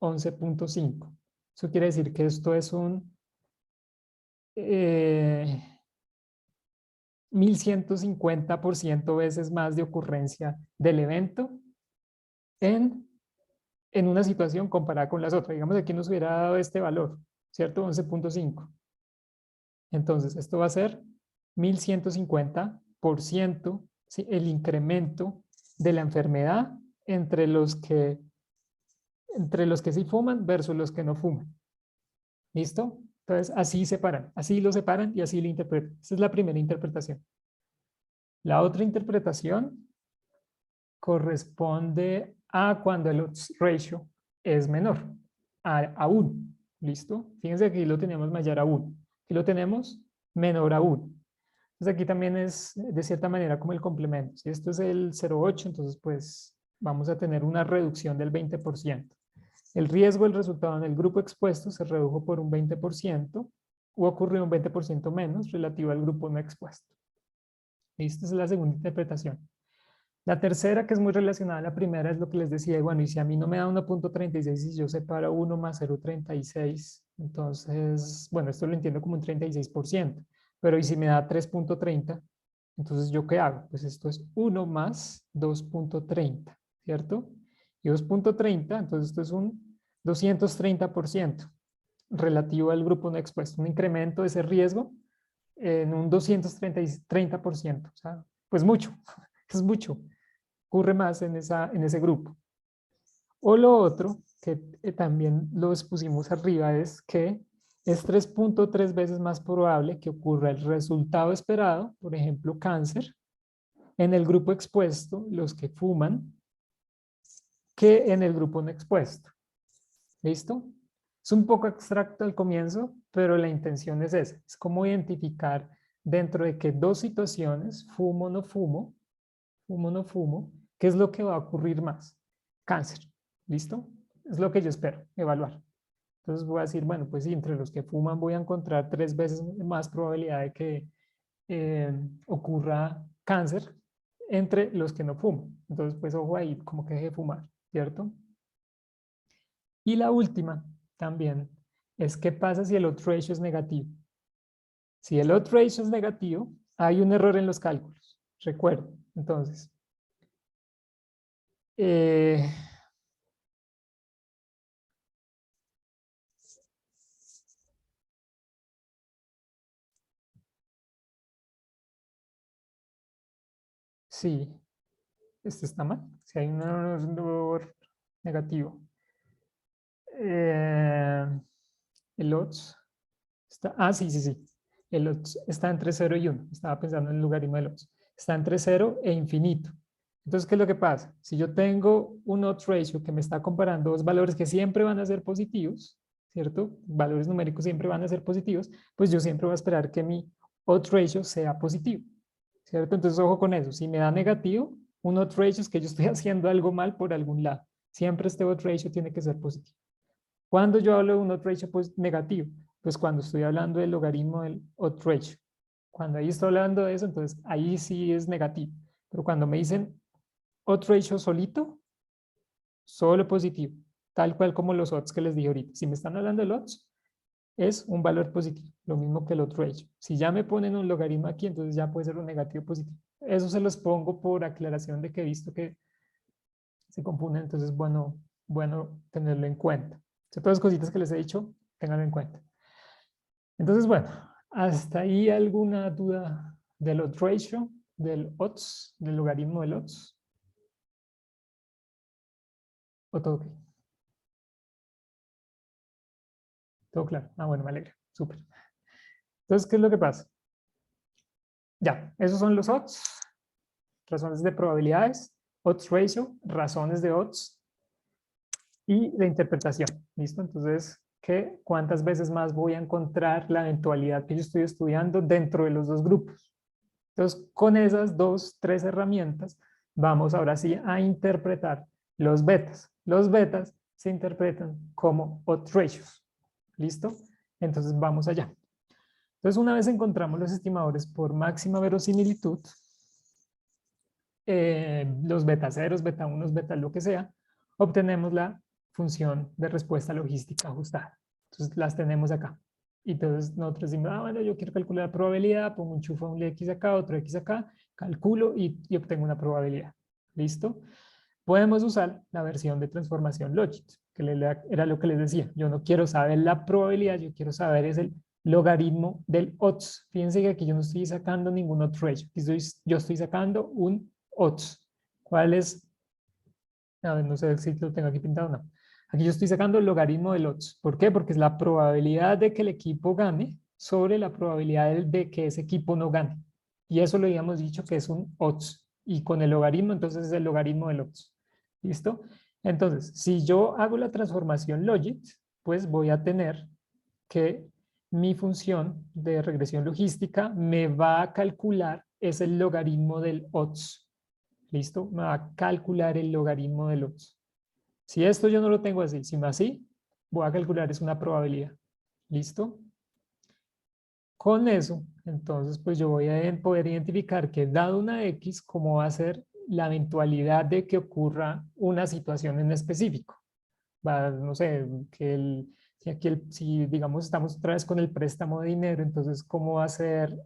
11.5. Eso quiere decir que esto es un 1150% veces más de ocurrencia del evento en, en una situación comparada con las otras. Digamos, aquí nos hubiera dado este valor, ¿cierto? 11.5. Entonces, esto va a ser 1150%, ¿sí? El incremento de la enfermedad entre los que sí fuman versus los que no fuman. ¿Listo? Entonces, así lo separan y así lo interpretan. Esa es la primera interpretación. La otra interpretación corresponde a cuando el odds ratio es menor, a 1. ¿Listo? Fíjense que aquí lo tenemos mayor a 1. Aquí lo tenemos menor a 1. Entonces aquí también es de cierta manera como el complemento. Si esto es el 0.8, entonces pues vamos a tener una reducción del 20%. El riesgo del resultado en el grupo expuesto se redujo por un 20% o ocurrió un 20% menos relativo al grupo no expuesto. Esta es la segunda interpretación. La tercera, que es muy relacionada a la primera, es lo que les decía. Bueno, y si a mí no me da 1.36 y yo separo 1 más 0.36, Entonces, bueno, esto lo entiendo como un 36%, pero ¿y si me da 3,30? Entonces, ¿yo qué hago? Pues esto es 1 más 2,30, ¿cierto? Y 2,30, entonces esto es un 230% relativo al grupo no expuesto, un incremento de ese riesgo en un 230%, o sea, pues mucho, es mucho, ocurre más en ese grupo. O lo otro, que también lo expusimos arriba, es que es 3,3 veces más probable que ocurra el resultado esperado, por ejemplo, cáncer, en el grupo expuesto, los que fuman, que en el grupo no expuesto. ¿Listo? Es un poco abstracto al comienzo, pero la intención es esa. Es como identificar dentro de qué dos situaciones, fumo o no fumo, fumo o no fumo, qué es lo que va a ocurrir más. Cáncer. ¿Listo? Es lo que yo espero evaluar. Entonces voy a decir, bueno, pues sí, entre los que fuman voy a encontrar 3 veces más probabilidad de que ocurra cáncer entre los que no fuman. Entonces, pues ojo ahí, como que deje de fumar, ¿cierto? Y la última también es qué pasa si el odds ratio es negativo. Si el odds ratio es negativo, hay un error en los cálculos. Recuerdo. Entonces, eh, sí, esto está mal. Si hay un error negativo. Eh, el odds está, sí, sí, sí. El odds está entre 0 y 1. Estaba pensando en el logaritmo del odds. Está entre 0 e infinito. Entonces, ¿qué es lo que pasa? Si yo tengo un odds ratio que me está comparando dos valores que siempre van a ser positivos, ¿cierto? Valores numéricos siempre van a ser positivos, pues yo siempre voy a esperar que mi odds ratio sea positivo, ¿cierto? Entonces, ojo con eso. Si me da negativo, un odds ratio es que yo estoy haciendo algo mal por algún lado. Siempre este odds ratio tiene que ser positivo. Cuando yo hablo de un odds ratio pues, negativo, pues cuando estoy hablando del logaritmo del odds ratio. Cuando ahí estoy hablando de eso, entonces ahí sí es negativo. Pero cuando me dicen odds ratio solito, solo positivo, tal cual como los odds que les dije ahorita. Si me están hablando de odds, es un valor positivo, lo mismo que el odds ratio. Si ya me ponen un logaritmo aquí, entonces ya puede ser un negativo positivo. Eso se los pongo por aclaración de que he visto que se confunden, entonces bueno tenerlo en cuenta. Son todas cositas que les he dicho, tenganlo en cuenta. Entonces, bueno, hasta ahí alguna duda del odds ratio, del odds, del logaritmo del odds, o todo ok. Todo claro. Ah, bueno, me alegra. Súper. Entonces, ¿qué es lo que pasa? Ya, esos son los odds, razones de probabilidades, odds ratio, razones de odds y de interpretación. ¿Listo? Entonces, ¿cuántas veces más voy a encontrar la eventualidad que yo estoy estudiando dentro de los dos grupos? Entonces, con esas dos, tres herramientas, vamos ahora sí a interpretar los betas. Los betas se interpretan como odds ratios. ¿Listo? Entonces, vamos allá. Entonces, una vez encontramos los estimadores por máxima verosimilitud, los beta ceros, beta unos, beta lo que sea, obtenemos la función de respuesta logística ajustada. Entonces, las tenemos acá. Y entonces nosotros decimos, bueno, yo quiero calcular la probabilidad, pongo un chufo, un X acá, otro X acá, calculo y obtengo una probabilidad. ¿Listo? Podemos usar la versión de transformación logit, que era lo que les decía. Yo no quiero saber la probabilidad, yo quiero saber es el logaritmo del odds. Fíjense que aquí yo no estoy sacando ningún odds ratio. Yo estoy sacando un odds. ¿Cuál es? A ver, no sé si lo tengo aquí pintado o no. Aquí yo estoy sacando el logaritmo del odds. ¿Por qué? Porque es la probabilidad de que el equipo gane sobre la probabilidad de que ese equipo no gane. Y eso lo habíamos dicho que es un odds. Y con el logaritmo, entonces es el logaritmo del odds. ¿Listo? Entonces, si yo hago la transformación logit, pues voy a tener que mi función de regresión logística me va a calcular es el logaritmo del odds. ¿Listo? Me va a calcular el logaritmo del odds. Si esto yo no lo tengo así, sino así, voy a calcular es una probabilidad. ¿Listo? Con eso, entonces, pues yo voy a poder identificar que dado una X, cómo va a ser la eventualidad de que ocurra una situación en específico. No sé, que Si, aquí si digamos estamos otra vez con el préstamo de dinero, entonces ¿cómo va a ser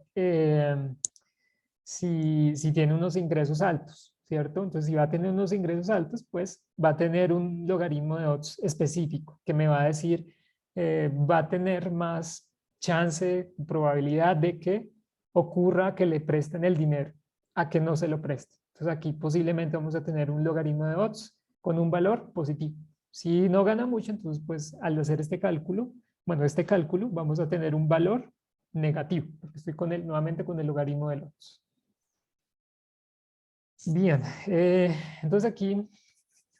si tiene unos ingresos altos? ¿Cierto? Entonces si va a tener unos ingresos altos, pues va a tener un logaritmo de odds específico que me va a decir, va a tener más chance, probabilidad de que ocurra que le presten el dinero a que no se lo preste. Entonces aquí posiblemente vamos a tener un logaritmo de odds con un valor positivo. Si no gana mucho, entonces pues al hacer este cálculo, bueno, este cálculo vamos a tener un valor negativo, porque estoy nuevamente con el logaritmo de odds. Bien, entonces aquí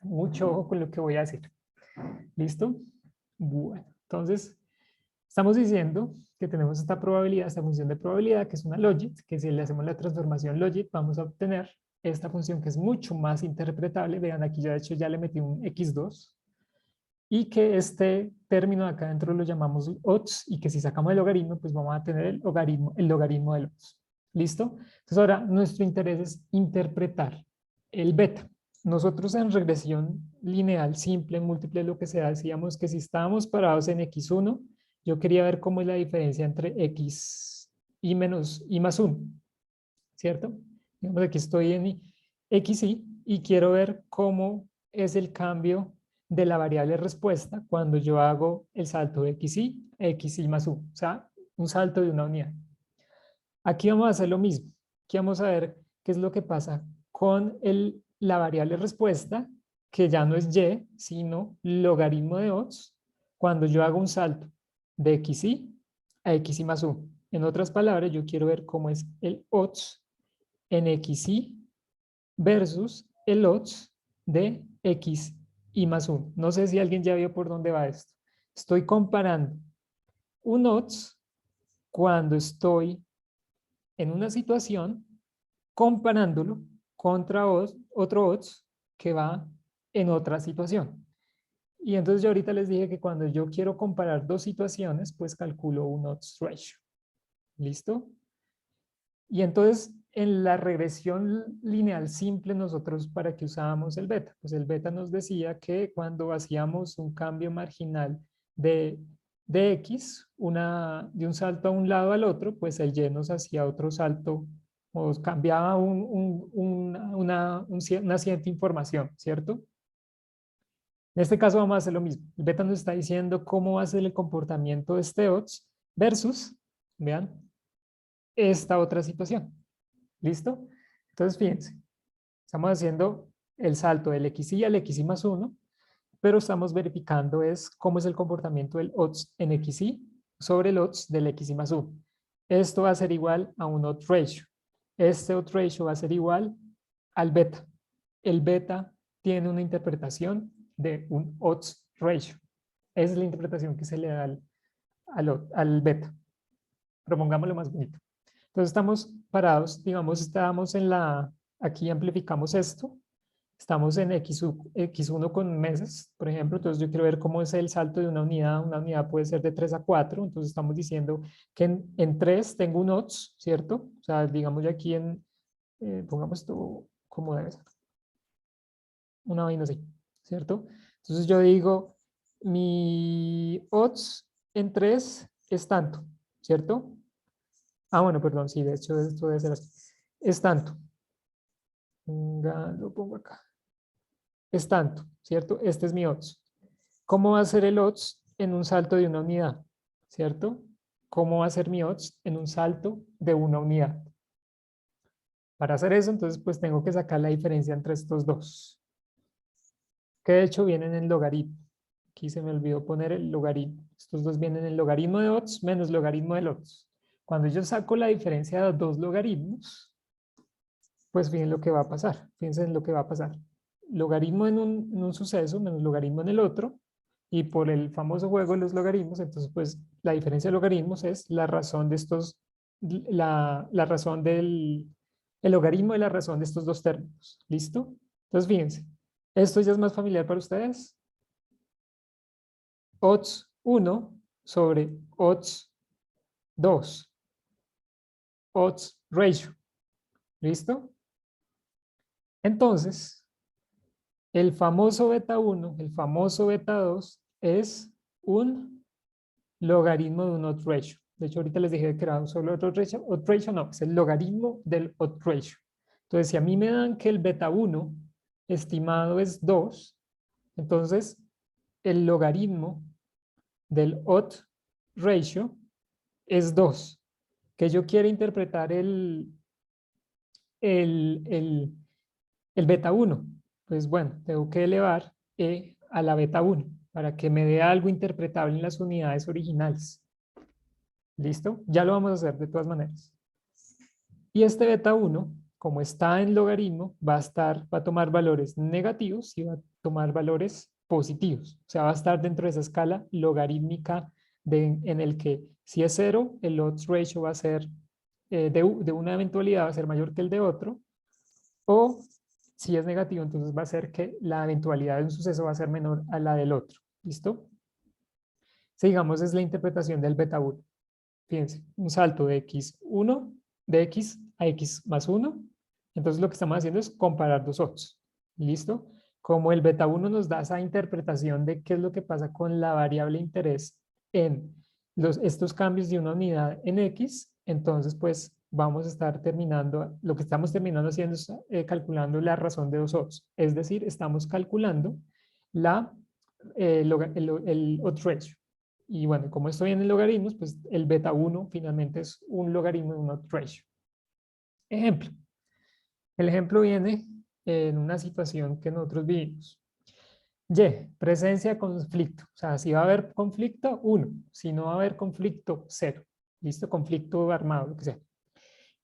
mucho ojo con lo que voy a decir. ¿Listo? Bueno, entonces estamos diciendo que tenemos esta probabilidad, esta función de probabilidad, que es una logit, que si le hacemos la transformación logit, vamos a obtener esta función que es mucho más interpretable. Vean, aquí yo de hecho ya le metí un x2, y que este término de acá adentro lo llamamos odds, y que si sacamos el logaritmo, pues vamos a tener el logaritmo del odds. ¿Listo? Entonces ahora nuestro interés es interpretar el beta. Nosotros en regresión lineal, simple, múltiple, lo que sea, decíamos que si estábamos parados en x1, yo quería ver cómo es la diferencia entre x y menos y más 1, ¿cierto? Digamos, aquí estoy en xy y quiero ver cómo es el cambio de la variable respuesta cuando yo hago el salto de xy más 1, o sea, un salto de una unidad. Aquí vamos a hacer lo mismo. Aquí vamos a ver qué es lo que pasa con la variable respuesta, que ya no es y, sino logaritmo de odds, cuando yo hago un salto de xy a xy más 1. En otras palabras, yo quiero ver cómo es el odds en xy versus el odds de xy más 1. No sé si alguien ya vio por dónde va esto. Estoy comparando un odds cuando estoy en una situación, comparándolo contra otro odds que va en otra situación. Y entonces yo ahorita les dije que cuando yo quiero comparar dos situaciones, pues calculo un odds ratio. ¿Listo? Y entonces en la regresión lineal simple nosotros para qué usábamos el beta. Pues el beta nos decía que cuando hacíamos un cambio marginal de x, de un salto a un lado al otro, pues el y nos hacía otro salto o cambiaba una cierta información, ¿cierto? En este caso vamos a hacer lo mismo. El beta nos está diciendo cómo va a ser el comportamiento de este odds versus, vean, esta otra situación. ¿Listo? Entonces, fíjense, estamos haciendo el salto del xy al xy más 1, pero estamos verificando es cómo es el comportamiento del odds en xy sobre el odds del xy más 1. Esto va a ser igual a un odds ratio. Este odds ratio va a ser igual al beta. El beta tiene una interpretación de un odds ratio. Esa es la interpretación que se le da al beta. Propongámoslo más bonito. Entonces estamos parados, digamos, estábamos aquí amplificamos esto, estamos en X1 con meses, por ejemplo, entonces yo quiero ver cómo es el salto de una unidad puede ser de 3 a 4, entonces estamos diciendo que en 3 tengo un odds, ¿cierto? O sea, digamos ya aquí pongamos esto como debe ser, una vaina así, ¿cierto? Entonces yo digo, mi odds en 3 es tanto, ¿cierto? Ah, bueno, perdón, sí, de hecho esto debe ser así. Es tanto. Lo pongo acá. Es tanto, ¿cierto? Este es mi odds. ¿Cómo va a ser el odds en un salto de una unidad? ¿Cierto? ¿Cómo va a ser mi odds en un salto de una unidad? Para hacer eso, entonces, pues tengo que sacar la diferencia entre estos dos, que de hecho vienen en logaritmo. Aquí se me olvidó poner el logaritmo. Estos dos vienen en logaritmo de odds menos logaritmo del odds. Cuando yo saco la diferencia de dos logaritmos, pues fíjense lo que va a pasar. Fíjense en lo que va a pasar. Logaritmo en un suceso menos logaritmo en el otro. Y por el famoso juego de los logaritmos, entonces pues la diferencia de logaritmos es la razón de estos, la razón el logaritmo de la razón de estos dos términos. ¿Listo? Entonces fíjense, esto ya es más familiar para ustedes. Odds 1 sobre odds 2. Odds ratio. ¿Listo? Entonces, el famoso beta 1, el famoso beta 2 es un logaritmo de un odd ratio. De hecho, ahorita les dije que era solo odd ratio no, es el logaritmo del odd ratio. Entonces, si a mí me dan que el beta 1 estimado es 2, entonces el logaritmo del odd ratio es 2. Que yo quiero interpretar el, el, el beta 1. Pues bueno, tengo que elevar e a la beta 1 para que me dé algo interpretable en las unidades originales. ¿Listo? Ya lo vamos a hacer de todas maneras. Y este beta 1, como está en logaritmo, va a tomar valores negativos y va a tomar valores positivos. O sea, va a estar dentro de esa escala logarítmica en el que si es 0, el odds ratio va a ser de una eventualidad va a ser mayor que el de otro, o si es negativo, entonces va a ser que la eventualidad de un suceso va a ser menor a la del otro. ¿Listo? Si digamos es la interpretación del beta 1. Fíjense, un salto de x1, de x a x más 1. Entonces lo que estamos haciendo es comparar dos odds. ¿Listo? Como el beta 1 nos da esa interpretación de qué es lo que pasa con la variable interés en estos cambios de una unidad en x, entonces pues vamos a estar terminando, lo que estamos terminando haciendo es calculando la razón de dos odds. Es decir, estamos calculando el odds ratio. Y bueno, como estoy en el logaritmos, pues el beta 1 finalmente es un logaritmo de un odds ratio. Ejemplo. El ejemplo viene en una situación que nosotros vivimos. Y, presencia de conflicto. O sea, si va a haber conflicto, 1. Si no va a haber conflicto, 0. ¿Listo? Conflicto armado, lo que sea.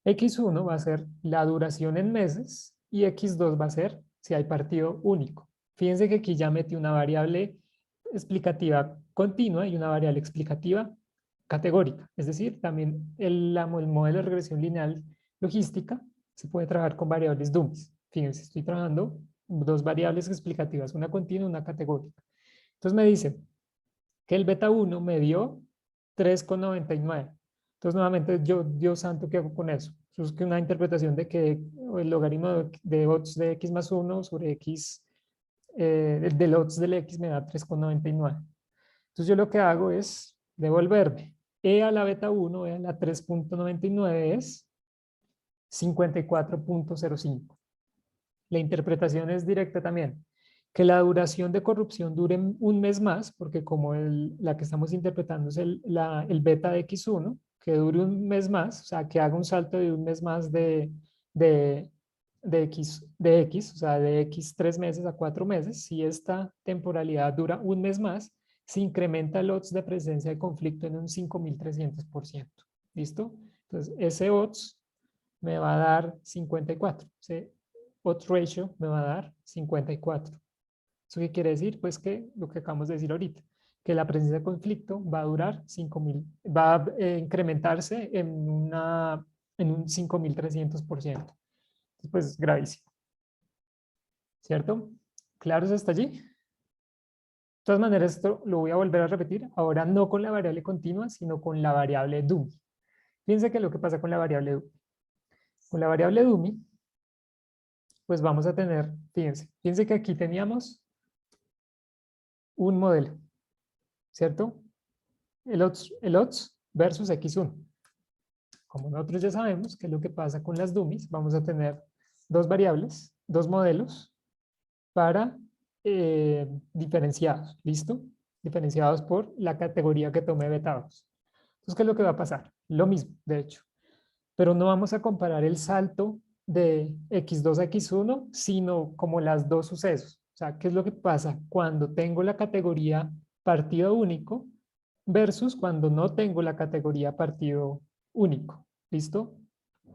X1 va a ser la duración en meses y X2 va a ser si hay partido único. Fíjense que aquí ya metí una variable explicativa continua y una variable explicativa categórica. Es decir, también el modelo de regresión lineal logística se puede trabajar con variables dummies. Fíjense, estoy trabajando dos variables explicativas, una continua y una categórica. Entonces me dice que el beta 1 me dio 3,99. Entonces nuevamente yo, Dios santo, ¿qué hago con eso? Eso es que una interpretación de que el logaritmo de odds de x más 1 sobre x, del odds del x me da 3,99. Entonces yo lo que hago es devolverme. E a la beta 1, E a la 3,99 es 54,05. La interpretación es directa también. Que la duración de corrupción dure un mes más, porque como la que estamos interpretando es el beta de X1, que dure un mes más, o sea, que haga un salto de un mes más de, X, o sea, de X 3 meses a 4 meses. Si esta temporalidad dura un mes más, se incrementa el odds de presencia de conflicto en un 5.300%. ¿Listo? Entonces, ese odds me va a dar 54. Ese odds ratio me va a dar 54. ¿Eso qué quiere decir? Pues que lo que acabamos de decir ahorita, que la presencia de conflicto va a durar 5.000, va a incrementarse en un 5.300%. Pues gravísimo, ¿cierto? ¿Claros hasta allí? De todas maneras, esto lo voy a volver a repetir, ahora no con la variable continua, sino con la variable dummy. Fíjense que lo que pasa con la variable dummy. Con la variable dummy, pues vamos a tener, fíjense que aquí teníamos un modelo, ¿cierto? El odds versus x1. Como nosotros ya sabemos qué es lo que pasa con las dummies, vamos a tener dos variables, dos modelos para diferenciados, ¿listo? Diferenciados por la categoría que tomé betados. Entonces, ¿qué es lo que va a pasar? Lo mismo, de hecho. Pero no vamos a comparar el salto de x2 a x1, sino como las dos sucesos. O sea, ¿qué es lo que pasa cuando tengo la categoría partido único versus cuando no tengo la categoría partido único? ¿Listo?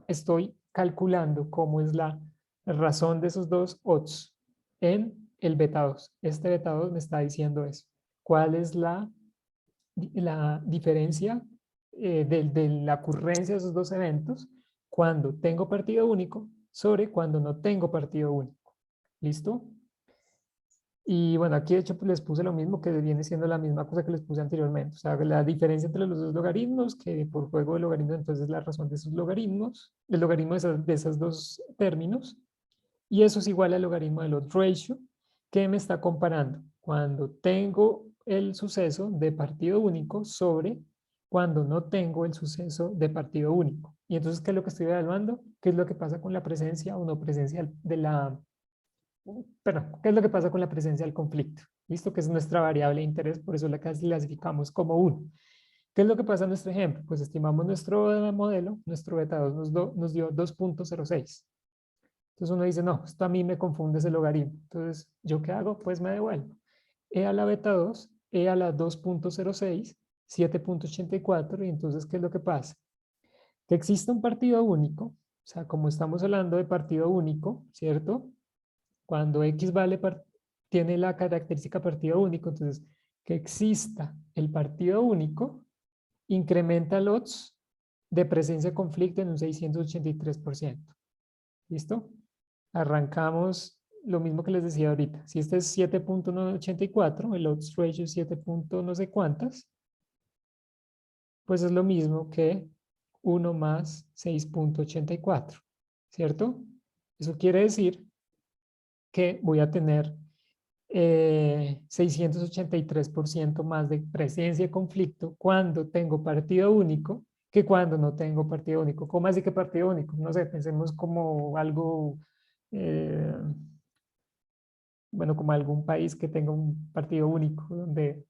Estoy calculando cómo es la razón de esos dos odds en el beta 2. Este beta 2 me está diciendo eso. ¿Cuál es la diferencia de la ocurrencia de esos dos eventos cuando tengo partido único sobre cuando no tengo partido único? ¿Listo? Y bueno, aquí de hecho pues les puse lo mismo que viene siendo la misma cosa que les puse anteriormente. O sea, la diferencia entre los dos logaritmos, que por juego de logaritmos entonces la razón de esos logaritmos, el logaritmo de esos dos términos, y eso es igual al logaritmo del odds ratio, que me está comparando cuando tengo el suceso de partido único sobre cuando no tengo el suceso de partido único. Y entonces, ¿qué es lo que estoy evaluando? ¿Qué es lo que pasa con la presencia o no presencia de la... Perdón, ¿qué es lo que pasa con la presencia del conflicto? ¿Listo? Que es nuestra variable de interés, por eso la clasificamos como 1. ¿Qué es lo que pasa en nuestro ejemplo? Pues estimamos nuestro modelo, nuestro beta 2 nos dio 2.06. Entonces uno dice, no, esto a mí me confunde ese logaritmo. Entonces, ¿yo qué hago? Pues me devuelvo. E a la beta 2, E a la 2.06, 7.84, y entonces, ¿qué es lo que pasa? Que existe un partido único, o sea, como estamos hablando de partido único, ¿cierto? Cuando X tiene la característica partido único, entonces, que exista el partido único, incrementa el odds de presencia de conflicto en un 683%. ¿Listo? Arrancamos lo mismo que les decía ahorita. Si este es 7.84, el odds ratio es 7 no sé cuántas, pues es lo mismo que 1 más 6.84, ¿cierto? Eso quiere decir que voy a tener 683% más de presencia de conflicto cuando tengo partido único que cuando no tengo partido único. ¿Cómo así que partido único? No sé, pensemos como algo, eh, bueno, como algún país que tenga un partido único, donde,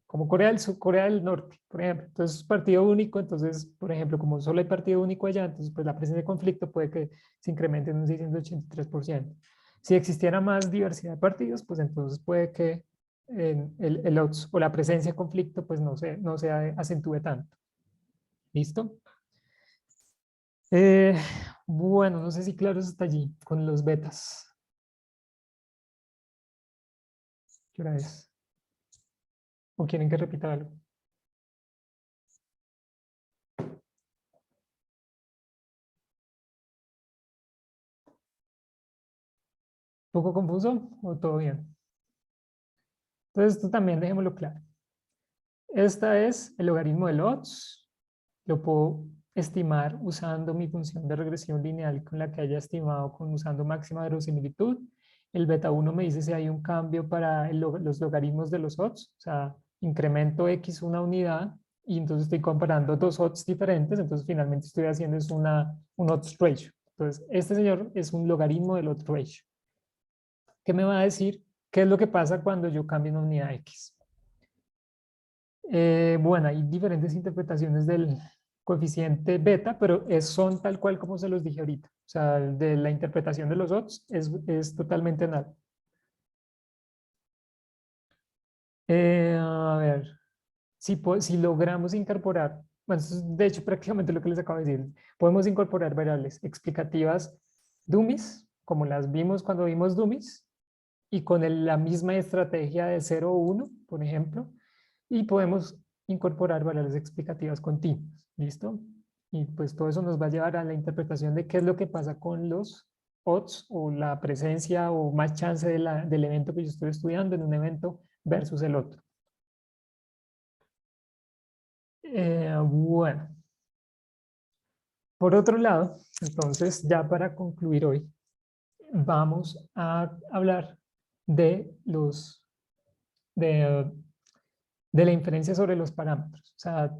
como Corea del Sur, Corea del Norte, por ejemplo. Entonces, partido único, entonces, por ejemplo, como solo hay partido único allá, entonces, pues la presencia de conflicto puede que se incremente en un 683%. Si existiera más diversidad de partidos, pues entonces puede que el odds o la presencia de conflicto, pues no se acentúe tanto. ¿Listo? Eh, bueno, no sé si claro eso está allí con los betas. ¿Qué hora es? ¿O quieren que repita algo? ¿Poco confuso o todo bien? Entonces, esto también dejémoslo claro. Esta es el logaritmo del odds. Lo puedo estimar usando mi función de regresión lineal con la que haya estimado usando máxima verosimilitud. El beta 1 me dice si hay un cambio para los logaritmos de los odds. O sea, incremento x una unidad y entonces estoy comparando dos odds diferentes. Entonces finalmente estoy haciendo es un odds ratio. Entonces este señor es un logaritmo del odds ratio. ¿Qué me va a decir? ¿Qué es lo que pasa cuando yo cambio una unidad x? Bueno, hay diferentes interpretaciones del coeficiente beta, pero son tal cual como se los dije ahorita. O sea, de la interpretación de los odds es totalmente nada. A ver, si logramos incorporar, bueno, eso es de hecho prácticamente lo que les acabo de decir, podemos incorporar variables explicativas dummies, como las vimos cuando vimos dummies, y con la misma estrategia de 0 o 1, por ejemplo, y podemos incorporar variables explicativas continuas, ¿listo? Y pues todo eso nos va a llevar a la interpretación de qué es lo que pasa con los odds o la presencia o más chance del evento que yo estoy estudiando en un evento versus el otro. Bueno, por otro lado, entonces ya para concluir hoy, vamos a hablar de de, de la inferencia sobre los parámetros. O sea,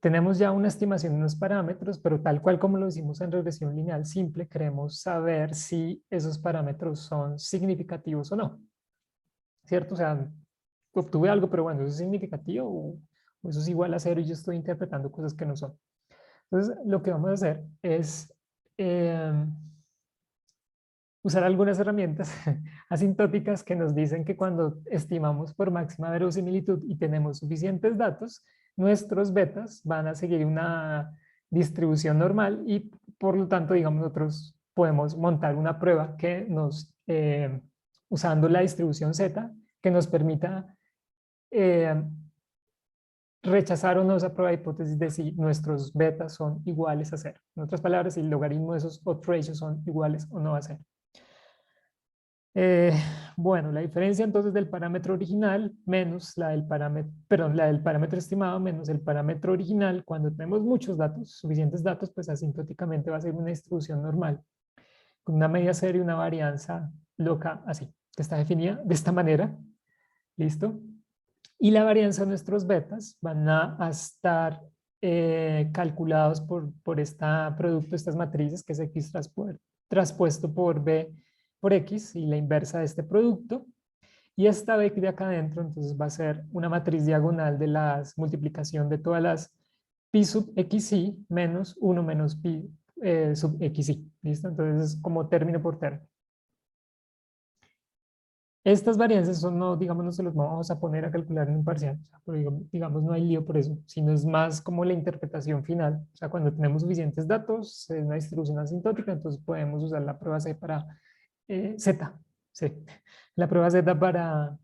tenemos ya una estimación de unos parámetros, pero tal cual como lo hicimos en regresión lineal simple, queremos saber si esos parámetros son significativos o no. ¿Cierto? O sea, obtuve algo, pero bueno, ¿eso es significativo o eso es igual a cero y yo estoy interpretando cosas que no son? Entonces, lo que vamos a hacer es usar algunas herramientas asintóticas que nos dicen que cuando estimamos por máxima verosimilitud y tenemos suficientes datos, nuestros betas van a seguir una distribución normal y por lo tanto, digamos, nosotros podemos montar una prueba que usando la distribución Z, que nos permita eh, rechazar o no esa prueba de hipótesis de si nuestros betas son iguales a cero. En otras palabras, si el logaritmo de esos odds ratios son iguales o no a cero. Eh, bueno, la diferencia entonces del parámetro original menos la del parámetro, perdón, la del parámetro estimado menos el parámetro original, cuando tenemos muchos datos, suficientes datos, pues asintóticamente va a ser una distribución normal, con una media cero y una varianza loca así, que está definida de esta manera. ¿Listo? Y la varianza de nuestros betas van a estar calculados por este producto, estas matrices, que es X traspuesto por B por X y la inversa de este producto. Y esta B de acá adentro, entonces va a ser una matriz diagonal de la multiplicación de todas las pi sub xi menos 1 menos pi sub xi. ¿Listo? Entonces es como término por término. Estas varianzas son, no, digamos, no se los vamos a poner a calcular en un parcial, o sea, pero digamos, no hay lío por eso, sino es más como la interpretación final. O sea, cuando tenemos suficientes datos, es una distribución asintótica, entonces podemos usar la prueba C para Z, sí. La prueba Z para,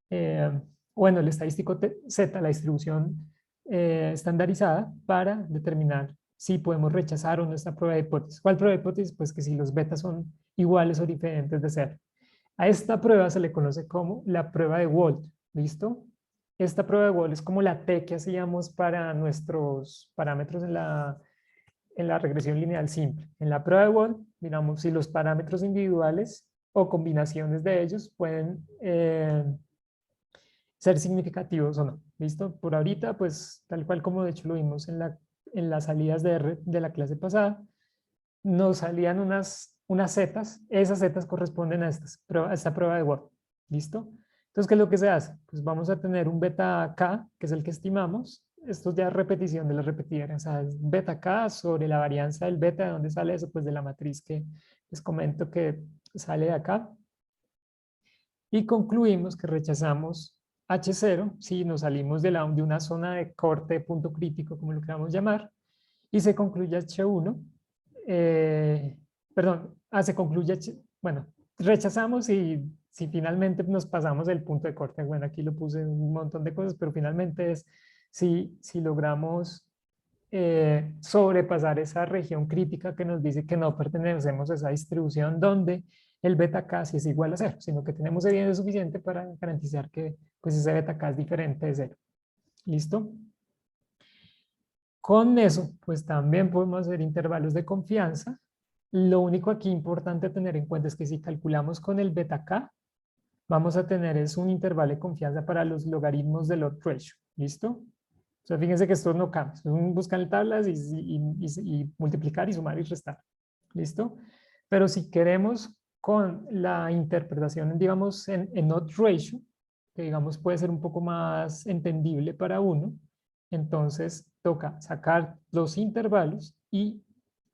eh, bueno, el estadístico Z, la distribución estandarizada para determinar si podemos rechazar o no esta prueba de hipótesis. ¿Cuál prueba de hipótesis? Pues que si los betas son iguales o diferentes de cero. A esta prueba se le conoce como la prueba de Wald, ¿listo? Esta prueba de Wald es como la T que hacíamos para nuestros parámetros en la regresión lineal simple. En la prueba de Wald, miramos si los parámetros individuales o combinaciones de ellos pueden ser significativos o no, ¿listo? Por ahorita, pues tal cual como de hecho lo vimos en las salidas de R de la clase pasada, nos salían unas zetas, esas zetas corresponden a esta prueba de Word, ¿listo? Entonces, ¿qué es lo que se hace? Pues vamos a tener un beta K, que es el que estimamos, esto ya es repetición de la repetidera, o sea, es beta K sobre la varianza del beta. ¿De dónde sale eso? Pues de la matriz que les comento que sale de acá. Y concluimos que rechazamos H0 si nos salimos de una zona de corte de punto crítico, como lo queramos llamar, y se concluye H1, perdón, se concluye, bueno, rechazamos y si finalmente nos pasamos el punto de corte. Bueno, aquí lo puse un montón de cosas, pero finalmente es si logramos sobrepasar esa región crítica que nos dice que no pertenecemos a esa distribución donde el beta K sí es igual a cero, sino que tenemos evidencia suficiente para garantizar que pues, ese beta K es diferente de cero. ¿Listo? Con eso, pues también podemos hacer intervalos de confianza. Lo único aquí importante a tener en cuenta es que si calculamos con el beta K, vamos a tener es un intervalo de confianza para los logaritmos del odds ratio. ¿Listo? O sea, fíjense que esto no cambia. Es un buscar tablas y multiplicar y sumar y restar. ¿Listo? Pero si queremos con la interpretación, digamos, en odds ratio, que digamos puede ser un poco más entendible para uno, entonces toca sacar los intervalos y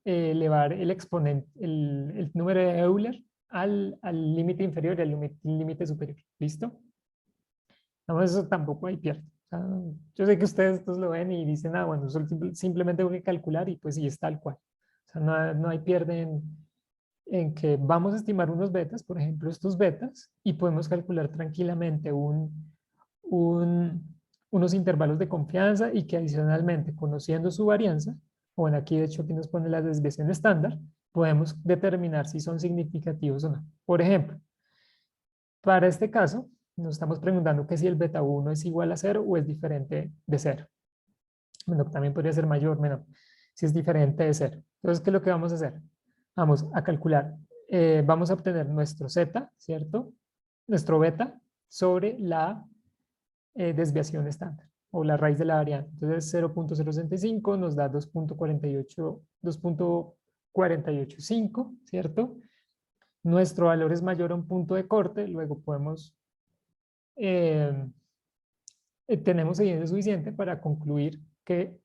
elevar el exponente, el número de Euler al límite inferior y al límite superior. ¿Listo? No, eso tampoco hay pierde. O sea, yo sé que ustedes estos lo ven y dicen, ah, bueno, simplemente tengo que calcular y pues sí es tal cual. O sea, no hay pierde en que vamos a estimar unos betas, por ejemplo, estos betas, y podemos calcular tranquilamente unos intervalos de confianza y que adicionalmente, conociendo su varianza, bueno, aquí de hecho aquí nos pone la desviación estándar, podemos determinar si son significativos o no. Por ejemplo, para este caso, nos estamos preguntando que si el beta 1 es igual a 0 o es diferente de 0. Bueno, también podría ser mayor, menor, si es diferente de 0. Entonces, ¿qué es lo que vamos a hacer? Vamos a calcular, vamos a obtener nuestro z, ¿cierto? Nuestro beta sobre la desviación estándar o la raíz de la variante. Entonces 0.065 nos da 2.485, ¿cierto? Nuestro valor es mayor a un punto de corte, luego podemos, eh, tenemos evidencia suficiente para concluir que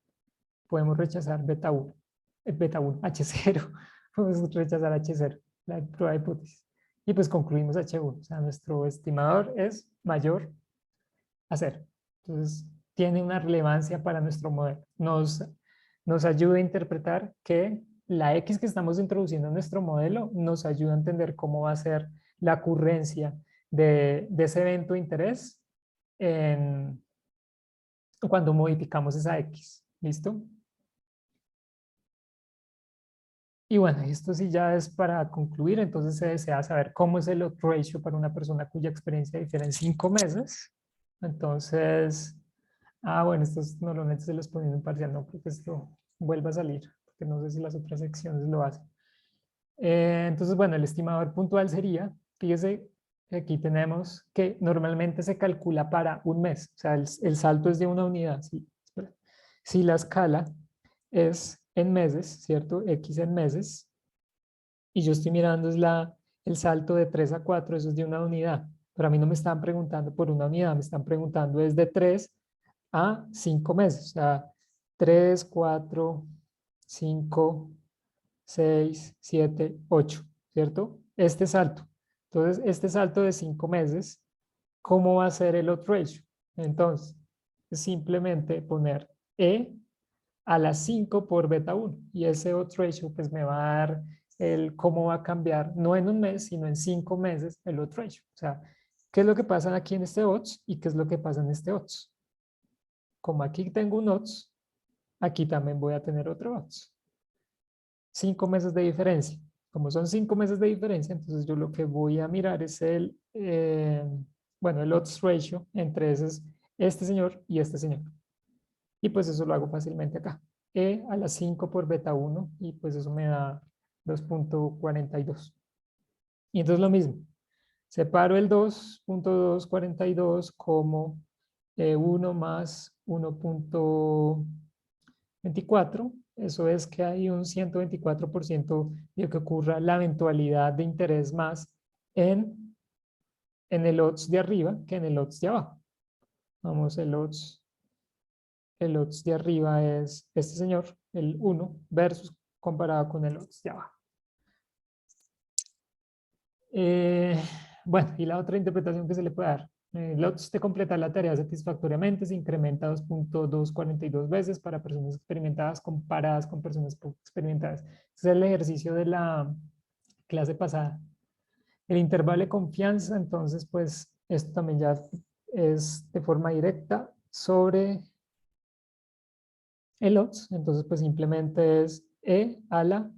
podemos rechazar beta 1, beta 1, H0, podemos rechazar H0, la prueba de hipótesis. Y pues concluimos H1, o sea, nuestro estimador es mayor a 0. Entonces, tiene una relevancia para nuestro modelo. Nos ayuda a interpretar que la X que estamos introduciendo en nuestro modelo nos ayuda a entender cómo va a ser la ocurrencia de ese evento de interés cuando modificamos esa X. ¿Listo? Y bueno, esto sí ya es para concluir. Entonces se desea saber cómo es el odds ratio para una persona cuya experiencia difiere en 5 meses. Entonces, bueno, estos normalmente se los ponen en parcial, no creo que esto vuelva a salir, porque no sé si las otras secciones lo hacen. Entonces, bueno, el estimador puntual sería, fíjese, Aquí tenemos que normalmente se calcula para un mes, o sea, el salto es de una unidad. Sí, espera. Si la escala es en meses, ¿cierto? X en meses, y yo estoy mirando es el salto de 3 a 4, eso es de una unidad. Pero a mí no me están preguntando por una unidad, me están preguntando es de 3 a 5 meses, o sea, 3, 4, 5, 6, 7, 8, ¿cierto? Este salto. Entonces, este salto de 5 meses, ¿cómo va a ser el odds ratio? Entonces, es simplemente poner E a las 5 por beta 1 y ese odds ratio pues me va a dar el cómo va a cambiar, no en un mes, sino en 5 meses el odds ratio. O sea, ¿qué es lo que pasa aquí en este odds y qué es lo que pasa en este odds? Como aquí tengo un odds, aquí también voy a tener otro odds. 5 meses de diferencia. Como son 5 meses de diferencia, entonces yo lo que voy a mirar es bueno, el odds ratio entre este señor y este señor. Y pues eso lo hago fácilmente acá. E a las 5 por beta 1 y pues eso me da 2.42. Y entonces lo mismo. Separo el 2.242 como 1 más 1.24. Eso es que hay un 124% de que ocurra la eventualidad de interés más en, en el odds de arriba que en el odds de abajo. Vamos, el odds de arriba es este señor, el 1, versus comparado con el odds de abajo. Eh, bueno, y la otra interpretación que se le puede dar. El odds de completar la tarea satisfactoriamente se incrementa 2.242 veces para personas experimentadas comparadas con personas poco experimentadas. Ese es el ejercicio de la clase pasada. El intervalo de confianza, entonces, pues, esto también ya es de forma directa sobre el odds. Entonces, pues, simplemente es E a la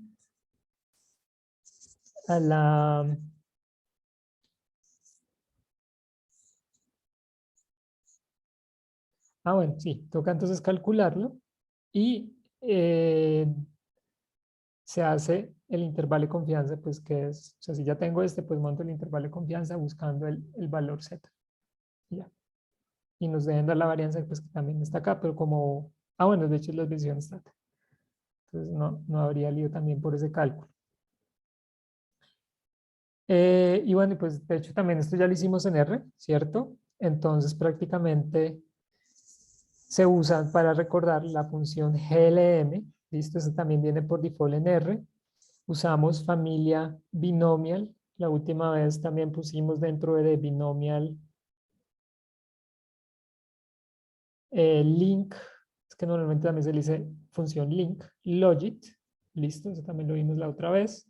bueno, sí, toca entonces calcularlo y se hace el intervalo de confianza, pues que es, o sea, si ya tengo este, pues monto el intervalo de confianza buscando el valor Z. Y ya. Y nos deben dar la varianza, pues que también está acá, pero como, bueno, de hecho es la desviación estándar. Entonces no habría lío también por ese cálculo. Y bueno, pues de hecho también esto ya lo hicimos en R, ¿cierto? Entonces prácticamente se usa para recordar la función GLM, ¿listo? Eso también viene por default en R. Usamos familia binomial. La última vez también pusimos dentro de binomial link, es que normalmente también se le dice función link, logit, ¿listo? Eso también lo vimos la otra vez.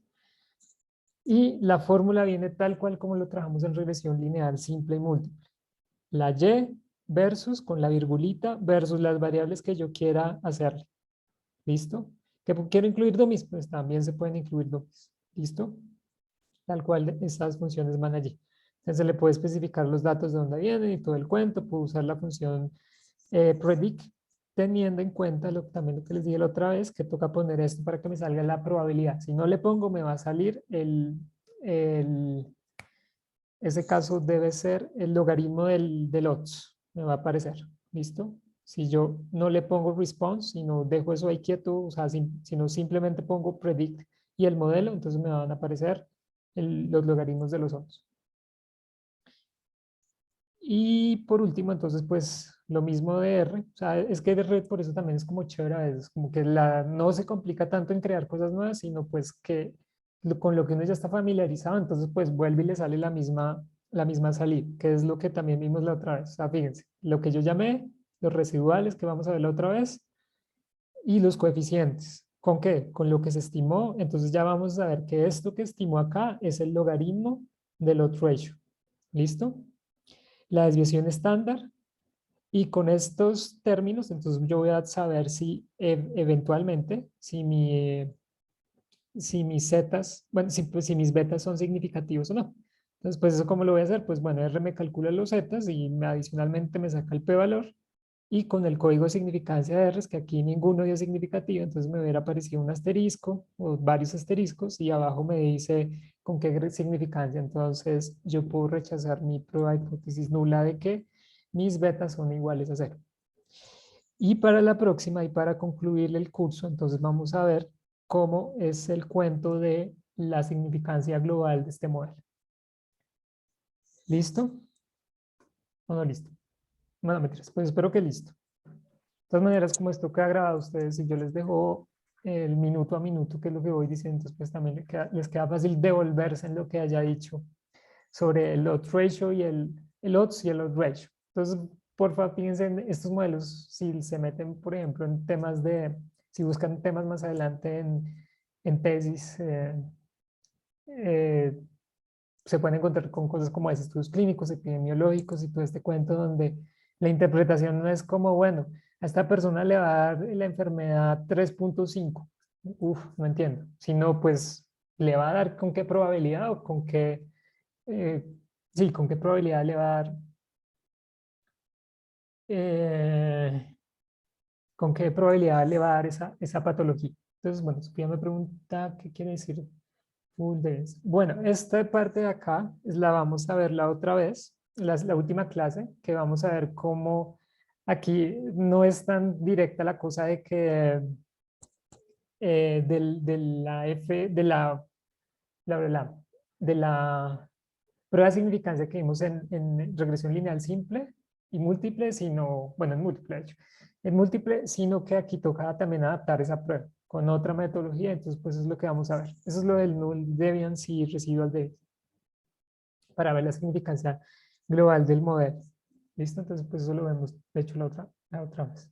Y la fórmula viene tal cual como lo trabajamos en regresión lineal simple y múltiple. La y versus con la virgulita versus las variables que yo quiera hacerle. ¿Listo? Que quiero incluir dummies, pues también se pueden incluir dummies. ¿Listo? Tal cual estas funciones van allí. Entonces se le puede especificar los datos de dónde vienen y todo el cuento. Puedo usar la función predict teniendo en cuenta también lo que les dije la otra vez, que toca poner esto para que me salga la probabilidad. Si no le pongo, me va a salir ese caso debe ser el logaritmo del odds, me va a aparecer, ¿listo? Si yo no le pongo response, sino dejo eso ahí quieto, o sea, sino simplemente pongo predict y el modelo, entonces me van a aparecer los logaritmos de los odds. Y por último, entonces, pues lo mismo de R, o sea, es que de R por eso también es como chévere a veces, como que no se complica tanto en crear cosas nuevas, sino pues que con lo que uno ya está familiarizado, entonces pues vuelve y le sale la misma salida, que es lo que también vimos la otra vez. O sea, fíjense, lo que yo llamé los residuales que vamos a ver la otra vez y los coeficientes. ¿Con qué? Con lo que se estimó, entonces ya vamos a ver que esto que estimó acá es el logaritmo del odds ratio. ¿Listo? La desviación estándar. Y con estos términos, entonces yo voy a saber si eventualmente, si mis zetas, bueno, pues, si mis betas son significativos o no. Entonces, pues eso cómo lo voy a hacer, pues bueno, R me calcula los zetas y adicionalmente me saca el p-valor y con el código de significancia de R, que aquí ninguno dio significativo, entonces me hubiera aparecido un asterisco o varios asteriscos y abajo me dice con qué significancia. Entonces yo puedo rechazar mi prueba de hipótesis nula de que mis betas son iguales a cero. Y para la próxima y para concluir el curso, entonces vamos a ver cómo es el cuento de la significancia global de este modelo. ¿Listo? ¿O no listo? Bueno, mentiras, pues espero que listo. De todas maneras, como esto queda grabado a ustedes, si yo les dejo el minuto a minuto, que es lo que voy diciendo, entonces pues también les queda fácil devolverse en lo que haya dicho sobre el odds ratio y el odds y el odds ratio. Entonces, por favor, fíjense en estos modelos, si se meten, por ejemplo, en temas de, si buscan temas más adelante en tesis, eh, se pueden encontrar con cosas como estudios clínicos, epidemiológicos y todo este cuento donde la interpretación no es como, bueno, a esta persona le va a dar la enfermedad 3.5. Uf, no entiendo. Sino pues le va a dar con qué probabilidad o con qué, eh, sí, con qué probabilidad le va a dar, eh, con qué probabilidad le va a dar esa patología. Entonces, bueno, Sofía me pregunta qué quiere decir full days. Bueno, esta parte de acá la vamos a ver la otra vez, la última clase, que vamos a ver cómo aquí no es tan directa la cosa de que de la F, de la prueba de significancia que vimos en regresión lineal simple y múltiple, sino, bueno, en múltiple de hecho, en múltiple, sino que aquí toca también adaptar esa prueba con otra metodología, entonces pues es lo que vamos a ver. Eso es lo del null deviance y residual deviance, para ver la significancia global del modelo. ¿Listo? Entonces pues eso lo vemos, de hecho, la otra vez.